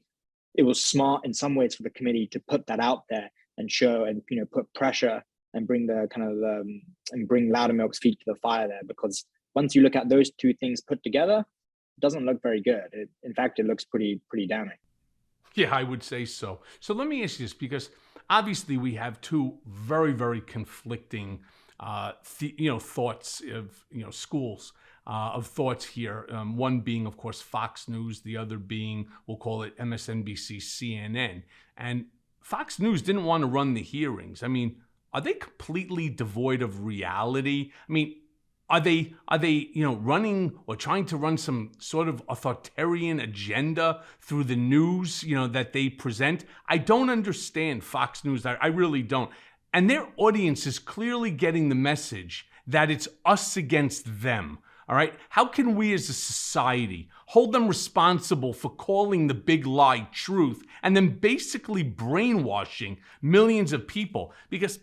it was smart in some ways for the committee to put that out there and show and put pressure and bring the and bring Loudermilk's feet to the fire there, because once you look at those two things put together, it doesn't look very good. In fact, it looks pretty damning. Yeah, I would say so. So let me ask you this, because obviously we have two very, very conflicting thoughts of schools of thoughts here. One being, of course, Fox News, the other being, we'll call it MSNBC, CNN. And Fox News didn't want to run the hearings. I mean, are they completely devoid of reality? I mean, are they running or trying to run some sort of authoritarian agenda through the news, that they present? I don't understand Fox News. I really don't. And their audience is clearly getting the message that it's us against them. All right. How can we as a society hold them responsible for calling the big lie truth and then basically brainwashing millions of people? Because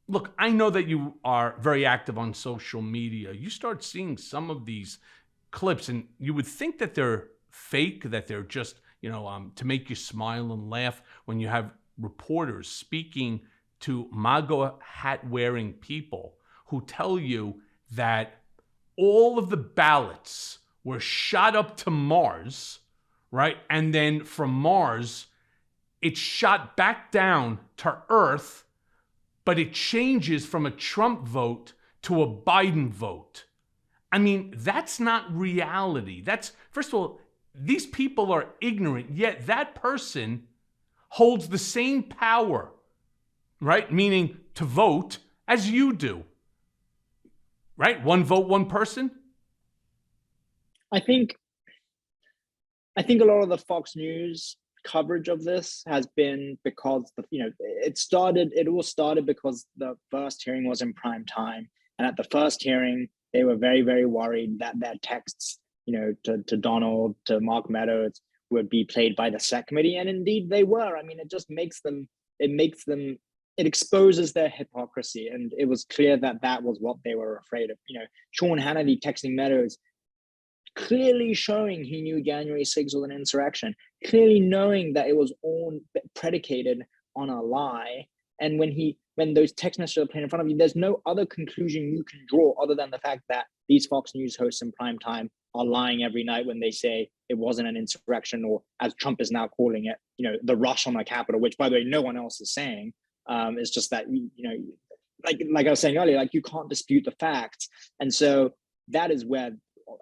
look, I know that you are very active on social media. You start seeing some of these clips and you would think that they're fake, that they're just, to make you smile and laugh, when you have reporters speaking to MAGA hat-wearing people who tell you that all of the ballots were shot up to Mars, right? And then from Mars, it's shot back down to Earth, but it changes from a Trump vote to a Biden vote. I mean, that's not reality. That's, first of all, these people are ignorant, yet that person holds the same power, right? Meaning to vote as you do, right? One vote, one person. I think a lot of the Fox News coverage of this has been because it all started because the first hearing was in prime time, and at the first hearing they were very, very worried that their texts to Donald, to Mark Meadows, would be played by the select committee, and indeed they were. I mean, it exposes their hypocrisy, and it was clear that was what they were afraid of. Sean Hannity texting Meadows, clearly showing he knew January 6th was an insurrection, clearly knowing that it was all predicated on a lie. And when those text messages are playing in front of you, there's no other conclusion you can draw other than the fact that these Fox News hosts in prime time are lying every night when they say it wasn't an insurrection, or as Trump is now calling it, the rush on the Capitol, which, by the way, no one else is saying. It's just that, like I was saying earlier, like, you can't dispute the facts. And so that is where,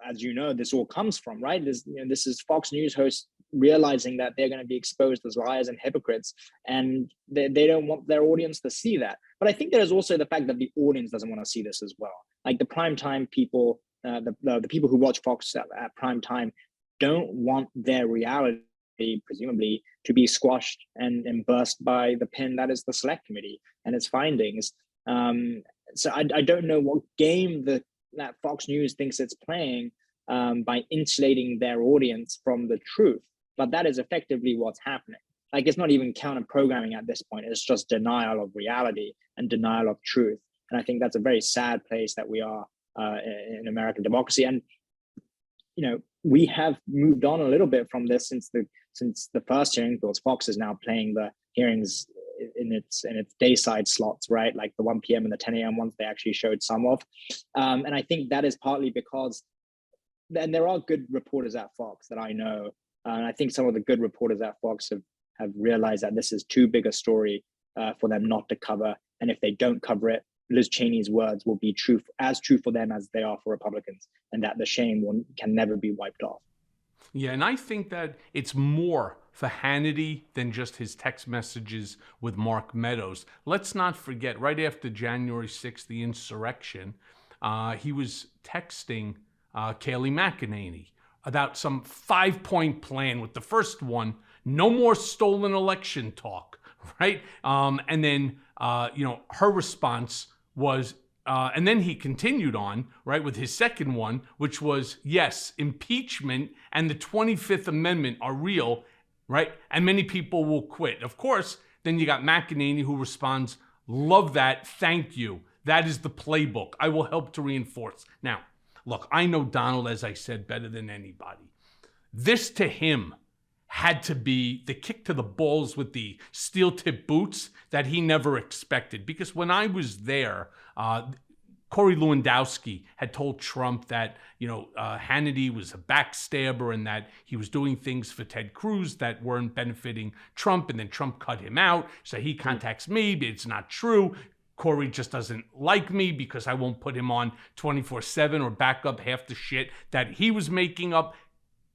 as this all comes from, right? This is Fox News hosts realizing that they're going to be exposed as liars and hypocrites, and they don't want their audience to see that. But I think there's also the fact that the audience doesn't want to see this as well. Like, the primetime people, the people who watch Fox at prime time don't want their reality, presumably, to be squashed and burst by the pin that is the select committee and its findings. So I don't know what game that Fox News thinks it's playing by insulating their audience from the truth. But that is effectively what's happening. Like, it's not even counter programming at this point. It's just denial of reality and denial of truth. And I think that's a very sad place that we are in American democracy. And we have moved on a little bit from this since the first hearing, because Fox is now playing the hearings in its dayside slots, right? Like the 1 p.m. and the 10 a.m. ones they actually showed some of. And I think that is partly because, and there are good reporters at Fox that I know, and I think some of the good reporters at Fox have realized that this is too big a story for them not to cover. And if they don't cover it, Liz Cheney's words will be as true for them as they are for Republicans, and that the shame can never be wiped off. Yeah, and I think that it's more for Hannity than just his text messages with Mark Meadows. Let's not forget, right after January 6th, the insurrection, he was texting Kayleigh McEnany about some 5-point plan, with the first one, no more stolen election talk, right? And then, her response was, and then he continued on, right, with his second one, which was, yes, impeachment and the 25th Amendment are real, right? And many people will quit. Of course, then you got McEnany, who responds, love that, thank you. That is the playbook. I will help to reinforce. Now, look, I know Donald, as I said, better than anybody. This to him had to be the kick to the balls with the steel-tip boots that he never expected. Because when I was there, Corey Lewandowski had told Trump that, Hannity was a backstabber and that he was doing things for Ted Cruz that weren't benefiting Trump, and then Trump cut him out. So he contacts me, but it's not true. Corey just doesn't like me because I won't put him on 24/7 or back up half the shit that he was making up.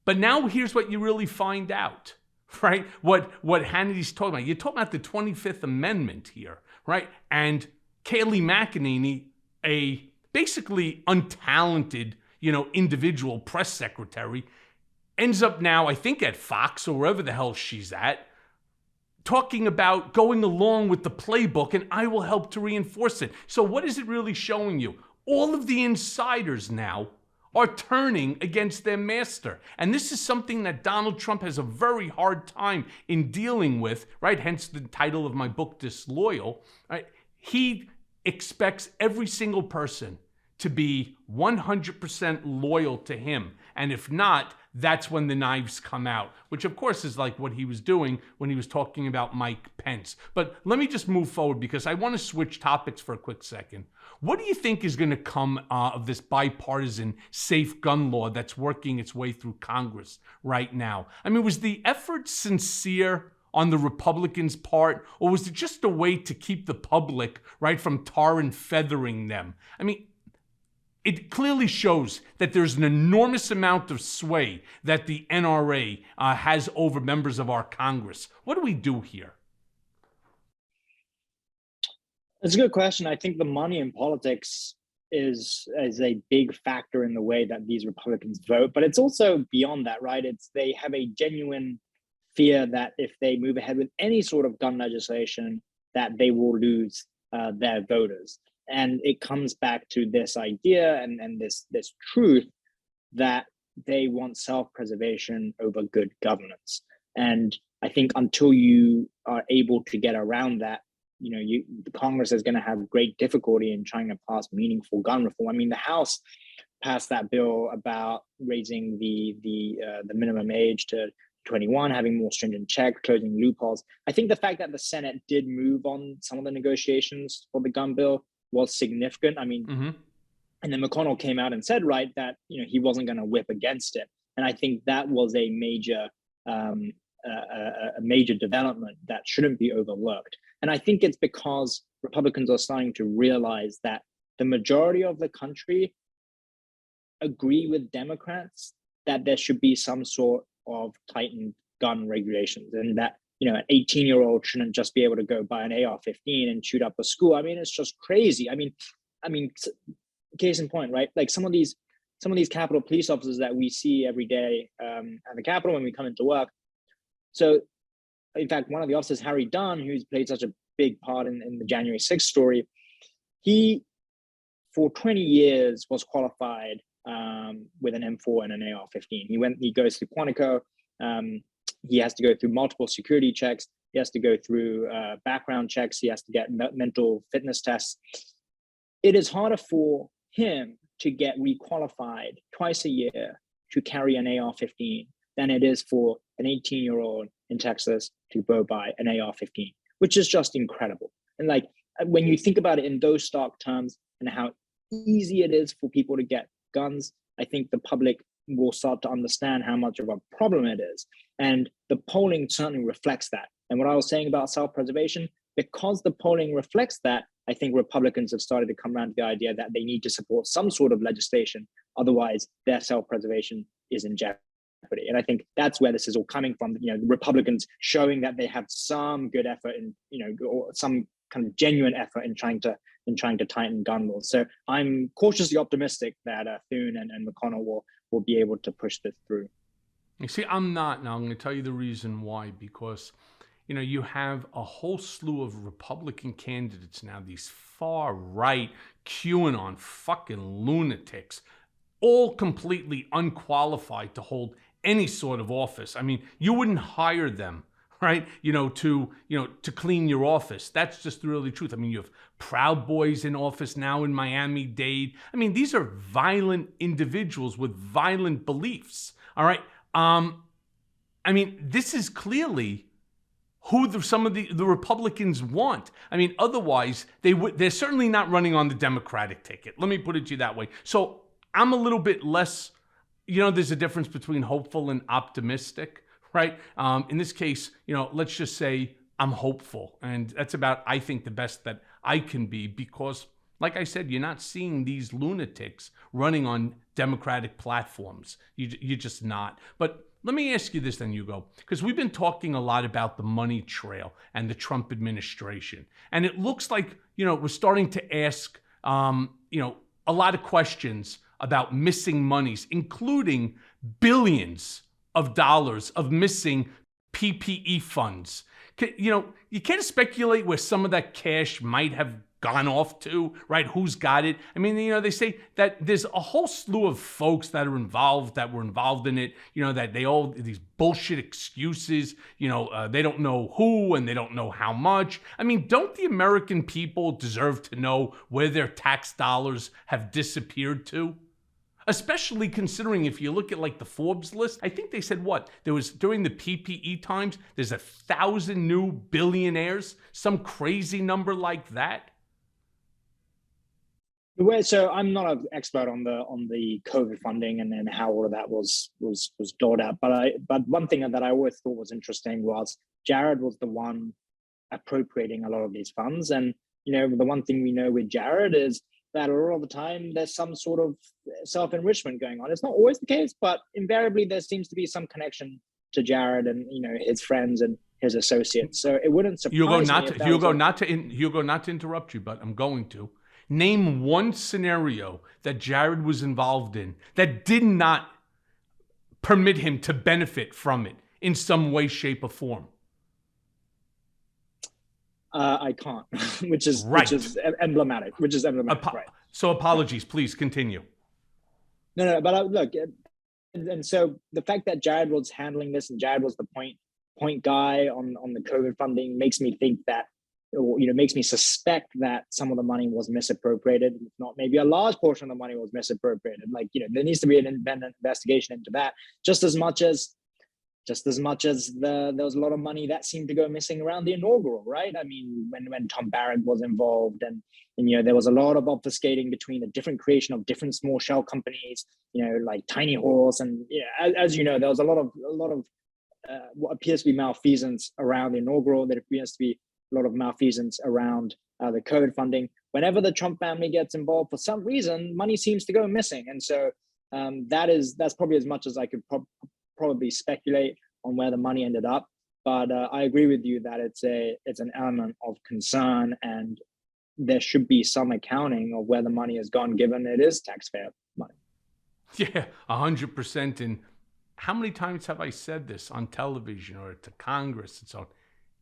But now here's what you really find out, right? What Hannity's talking about. You're talking about the 25th Amendment here, right? And Kayleigh McEnany, a basically untalented, individual press secretary, ends up now, I think, at Fox or wherever the hell she's at, talking about going along with the playbook, and I will help to reinforce it. So what is it really showing you? All of the insiders now are turning against their master. And this is something that Donald Trump has a very hard time in dealing with, right? Hence the title of my book, Disloyal. Right? He expects every single person to be 100% loyal to him. And if not, that's when the knives come out, which of course is like what he was doing when he was talking about Mike Pence. But let me just move forward because I want to switch topics for a quick second. What do you think is going to come of this bipartisan safe gun law that's working its way through Congress right now? I mean, was the effort sincere on the Republicans' part, or was it just a way to keep the public, right, from tar and feathering them? I mean, it clearly shows that there's an enormous amount of sway that the NRA has over members of our Congress. What do we do here? That's a good question. I think the money in politics is a big factor in the way that these Republicans vote, but it's also beyond that, right? They have a genuine fear that if they move ahead with any sort of gun legislation, that they will lose their voters. And it comes back to this idea and this truth that they want self-preservation over good governance. And I think until you are able to get around that, the Congress is going to have great difficulty in trying to pass meaningful gun reform. I mean, the House passed that bill about raising the minimum age to 21, having more stringent checks, closing loopholes. I think the fact that the Senate did move on some of the negotiations for the gun bill was significant. I mean, and then McConnell came out and said, right, that he wasn't going to whip against it, and I think that was a major development that shouldn't be overlooked. And I think it's because Republicans are starting to realize that the majority of the country agree with Democrats that there should be some sort of tightened gun regulations, and that an 18-year-old shouldn't just be able to go buy an AR-15 and shoot up a school. I mean, it's just crazy. I mean, case in point, right? Like some of these Capitol police officers that we see every day at the Capitol when we come into work. So, in fact, one of the officers, Harry Dunn, who's played such a big part in the January 6th story, he, for 20 years, was qualified with an M4 and an AR-15. He goes through Quantico. He has to go through multiple security checks. He has to go through background checks. He has to get mental fitness tests. It is harder for him to get requalified twice a year to carry an AR-15 than it is for an 18-year-old in Texas to go buy an AR-15, which is just incredible. And like when you think about it in those stark terms and how easy it is for people to get guns, I think the public will start to understand how much of a problem it is. And the polling certainly reflects that. And what I was saying about self-preservation, because the polling reflects that, I think Republicans have started to come around to the idea that they need to support some sort of legislation. Otherwise, their self-preservation is in jeopardy. And I think that's where this is all coming from. The Republicans showing that they have some good effort in, or some kind of genuine effort in trying to tighten gun laws. So I'm cautiously optimistic that Thune and McConnell will be able to push this through. You see, I'm not. Now I'm going to tell you the reason why. Because you have a whole slew of Republican candidates now, these far right QAnon fucking lunatics, all completely unqualified to hold any sort of office. I mean, you wouldn't hire them, right? To clean your office. That's just really the truth. I mean, you have Proud Boys in office now in Miami-Dade. I mean, these are violent individuals with violent beliefs. All right. I mean, this is clearly who some of the Republicans want. I mean, otherwise they're certainly not running on the Democratic ticket. Let me put it to you that way. So I'm a little bit less, there's a difference between hopeful and optimistic, right? In this case, let's just say I'm hopeful. And that's about, I think, the best that I can be because, like I said, you're not seeing these lunatics running on Democratic platforms. You're just not. But let me ask you this then, Hugo, because we've been talking a lot about the money trail and the Trump administration. And it looks like, we're starting to ask, a lot of questions about missing monies, including billions of dollars of missing PPE funds. You can't speculate where some of that cash might have gone off to, right? Who's got it? I mean, they say that there's a whole slew of folks that were involved in it, that they all, these bullshit excuses, they don't know who and they don't know how much. I mean, don't the American people deserve to know where their tax dollars have disappeared to? Especially considering if you look at like the Forbes list, I think they said there was during the PPE times, there's 1,000 new billionaires, some crazy number like that. So I'm not an expert on the COVID funding and then how all of that was doled out. But one thing that I always thought was interesting was Jared was the one appropriating a lot of these funds. And the one thing we know with Jared is that a lot of the time there's some sort of self-enrichment going on. It's not always the case, but invariably there seems to be some connection to Jared and his friends and his associates. So it wouldn't surprise me. Hugo, not to interrupt you, but I'm going to. Name one scenario that Jared was involved in that did not permit him to benefit from it in some way, shape, or form. I can't, which is emblematic. Right. So apologies, please continue. No, but look, and so the fact that Jared was handling this and Jared was the point guy on the COVID funding makes me think that, or makes me suspect that some of the money was misappropriated. If not, maybe a large portion of the money was misappropriated. Like, there needs to be an independent investigation into that, just as much as there was a lot of money that seemed to go missing around the inaugural, right? I mean, when Tom Barrett was involved and there was a lot of obfuscating between the different creation of different small shell companies, like Tiny Horse, and as there was a lot of what appears to be malfeasance around the inaugural. There appears to be a lot of malfeasance around the COVID funding. Whenever the Trump family gets involved, for some reason, money seems to go missing, and so that's probably as much as I could probably speculate on where the money ended up. But I agree with you that it's an element of concern, and there should be some accounting of where the money has gone, given it is taxpayer money. Yeah, 100%. And how many times have I said this on television or to Congress and so on?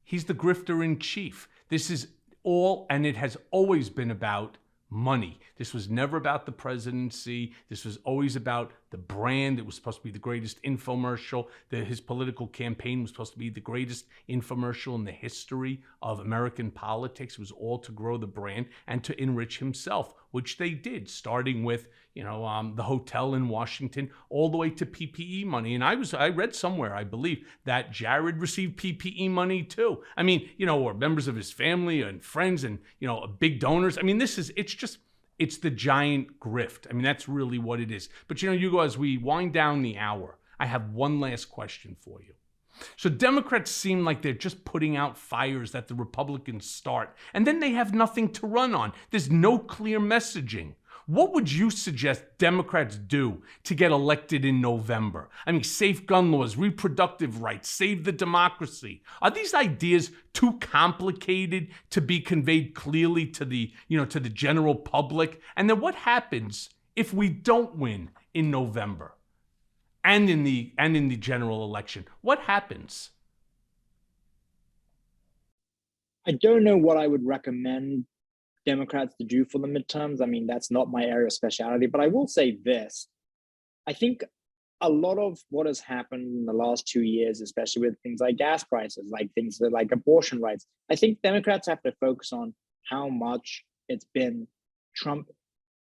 He's the grifter in chief. This is all, and it has always been about money. This was never about the presidency. This was always about the brand. It was supposed to be the greatest infomercial. His political campaign was supposed to be the greatest infomercial in the history of American politics. It was all to grow the brand and to enrich himself, which they did, starting with the hotel in Washington, all the way to PPE money. And I read somewhere, I believe, that Jared received PPE money too. I mean, or members of his family and friends and, big donors. I mean, it's the giant grift. I mean, that's really what it is. But, Hugo, as we wind down the hour, I have one last question for you. So Democrats seem like they're just putting out fires that the Republicans start, and then they have nothing to run on. There's no clear messaging. What would you suggest Democrats do to get elected in November? I mean, safe gun laws, reproductive rights, save the democracy. Are these ideas too complicated to be conveyed clearly to the general public? And then what happens if we don't win in November and in the general election? What happens? I don't know what I would recommend Democrats to do for the midterms. I mean, that's not my area of specialty, but I will say this. I think a lot of what has happened in the last 2 years, especially with things like gas prices, like things like abortion rights, I think Democrats have to focus on how much it's been Trump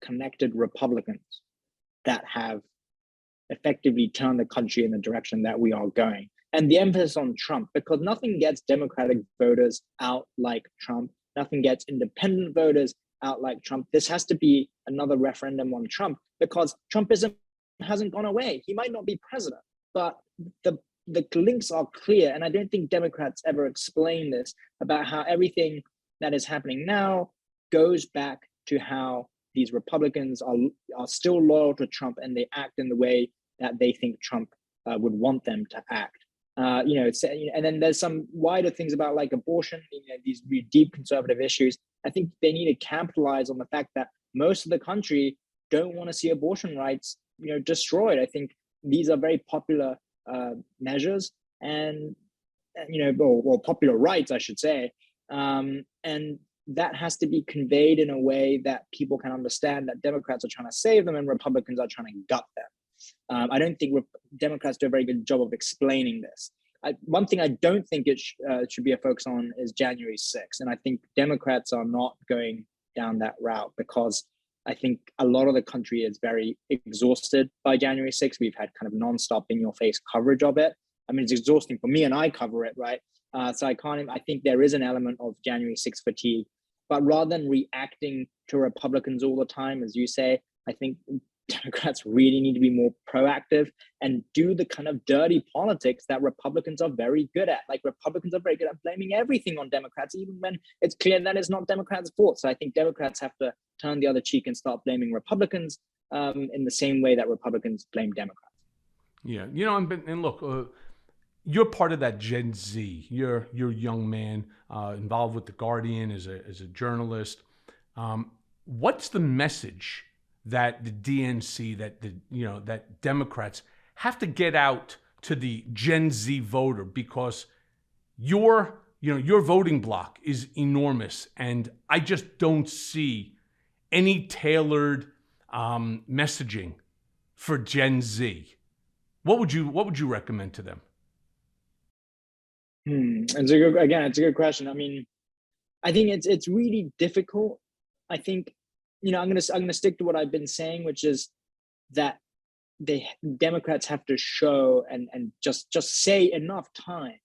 connected Republicans that have effectively turned the country in the direction that we are going. And the emphasis on Trump, because nothing gets Democratic voters out like Trump. Nothing gets independent voters out like Trump. This has to be another referendum on Trump, because Trumpism hasn't gone away. He might not be president, but the links are clear. And I don't think Democrats ever explain this, about how everything that is happening now goes back to how these Republicans are still loyal to Trump, and they act in the way that they think Trump would want them to act. And then there's some wider things about like abortion, these deep conservative issues. I think they need to capitalize on the fact that most of the country don't want to see abortion rights, destroyed. I think these are very popular measures, and or popular rights, I should say, and that has to be conveyed in a way that people can understand that Democrats are trying to save them and Republicans are trying to gut them. I don't think Democrats do a very good job of explaining this. One thing I don't think it should be a focus on is January 6th. And I think Democrats are not going down that route, because I think a lot of the country is very exhausted by January 6th. We've had kind of nonstop in-your-face coverage of it. I mean, it's exhausting for me, and I cover it, right? So I think there is an element of January 6th fatigue. But rather than reacting to Republicans all the time, as you say, I think Democrats really need to be more proactive and do the kind of dirty politics that Republicans are very good at. Like, Republicans are very good at blaming everything on Democrats, even when it's clear that it's not Democrats' fault. So I think Democrats have to turn the other cheek and start blaming Republicans in the same way that Republicans blame Democrats. Yeah, and look, you're part of that Gen Z. You're a young man involved with The Guardian as a journalist. What's the message that the DNC, that Democrats have to get out to the Gen Z voter? Because your voting block is enormous, and I just don't see any tailored messaging for Gen Z. What would you recommend to them? It's a good question. I mean, I think it's really difficult. I think, I'm gonna stick to what I've been saying, which is that Democrats have to show and just say enough times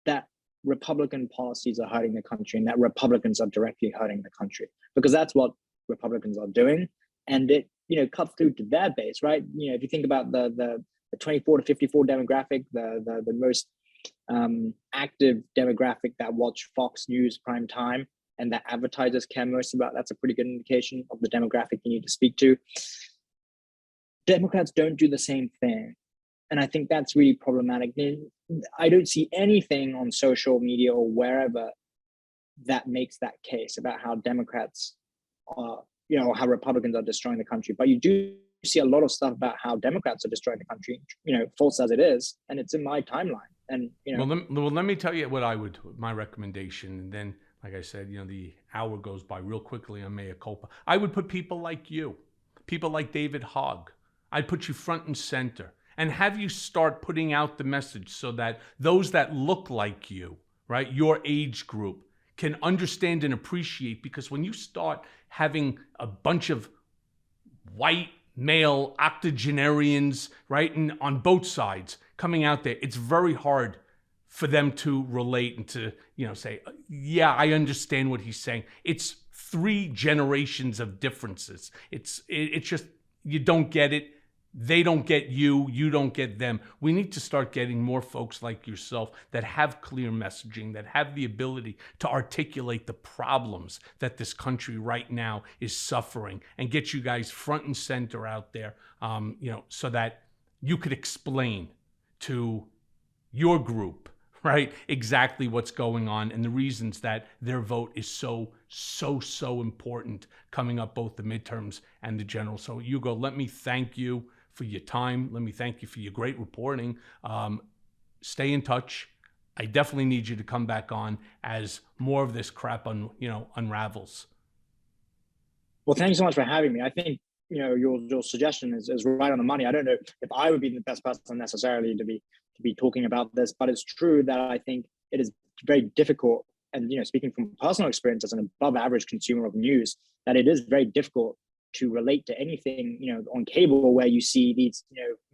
that Republican policies are hurting the country and that Republicans are directly hurting the country, because that's what Republicans are doing, and it cuts through to their base, right? If you think about the 24 to 54 demographic, the most active demographic that watch Fox News prime time and that advertisers care most about, that's a pretty good indication of the demographic you need to speak to. Democrats don't do the same thing, and I think that's really problematic. I don't see anything on social media or wherever that makes that case about how Democrats are, how Republicans are destroying the country. But you do see a lot of stuff about how Democrats are destroying the country, false as it is, and it's in my timeline. And well, let me tell you my recommendation, and then, like I said, the hour goes by real quickly on Mea Culpa. I would put people like you, people like David Hogg. I'd put you front and center and have you start putting out the message so that those that look like you, right, your age group, can understand and appreciate. Because when you start having a bunch of white male octogenarians, right, and on both sides coming out there, it's very hard for them to relate and to, say, yeah, I understand what he's saying. It's 3 generations of differences. It's just, you don't get it. They don't get you. You don't get them. We need to start getting more folks like yourself that have clear messaging, that have the ability to articulate the problems that this country right now is suffering, and get you guys front and center out there, so that you could explain to your group, right, exactly what's going on and the reasons that their vote is so important coming up, both the midterms and the general. So, Hugo, let me thank you for your time. Let me thank you for your great reporting. Stay in touch. I definitely need you to come back on as more of this crap unravels. Well, thank you so much for having me. I think your suggestion is right on the money. I don't know if I would be the best person necessarily to be talking about this, but it's true that I think it is very difficult. And speaking from personal experience as an above average consumer of news, that it is very difficult to relate to anything on cable where you see these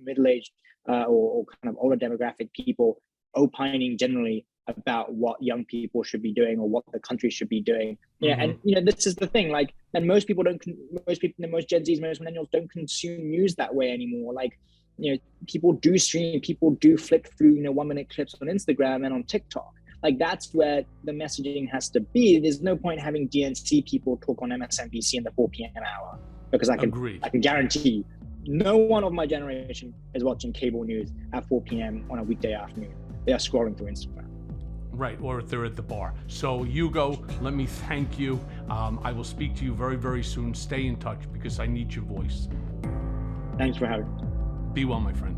middle-aged or kind of older demographic people opining generally about what young people should be doing or what the country should be doing. And this is the thing, like, and most Gen Zs, most millennials don't consume news that way anymore. Like, people do stream, people do flick through 1-minute clips on Instagram and on TikTok. Like, that's where the messaging has to be. There's no point having DNC people talk on MSNBC in the 4 p.m. hour, because I can guarantee no one of my generation is watching cable news at 4 p.m. on a weekday afternoon. They are scrolling through Instagram. Right, or if they're at the bar. So Hugo, let me thank you. I will speak to you very, very soon. Stay in touch because I need your voice. Thanks for having me. Be well, my friend.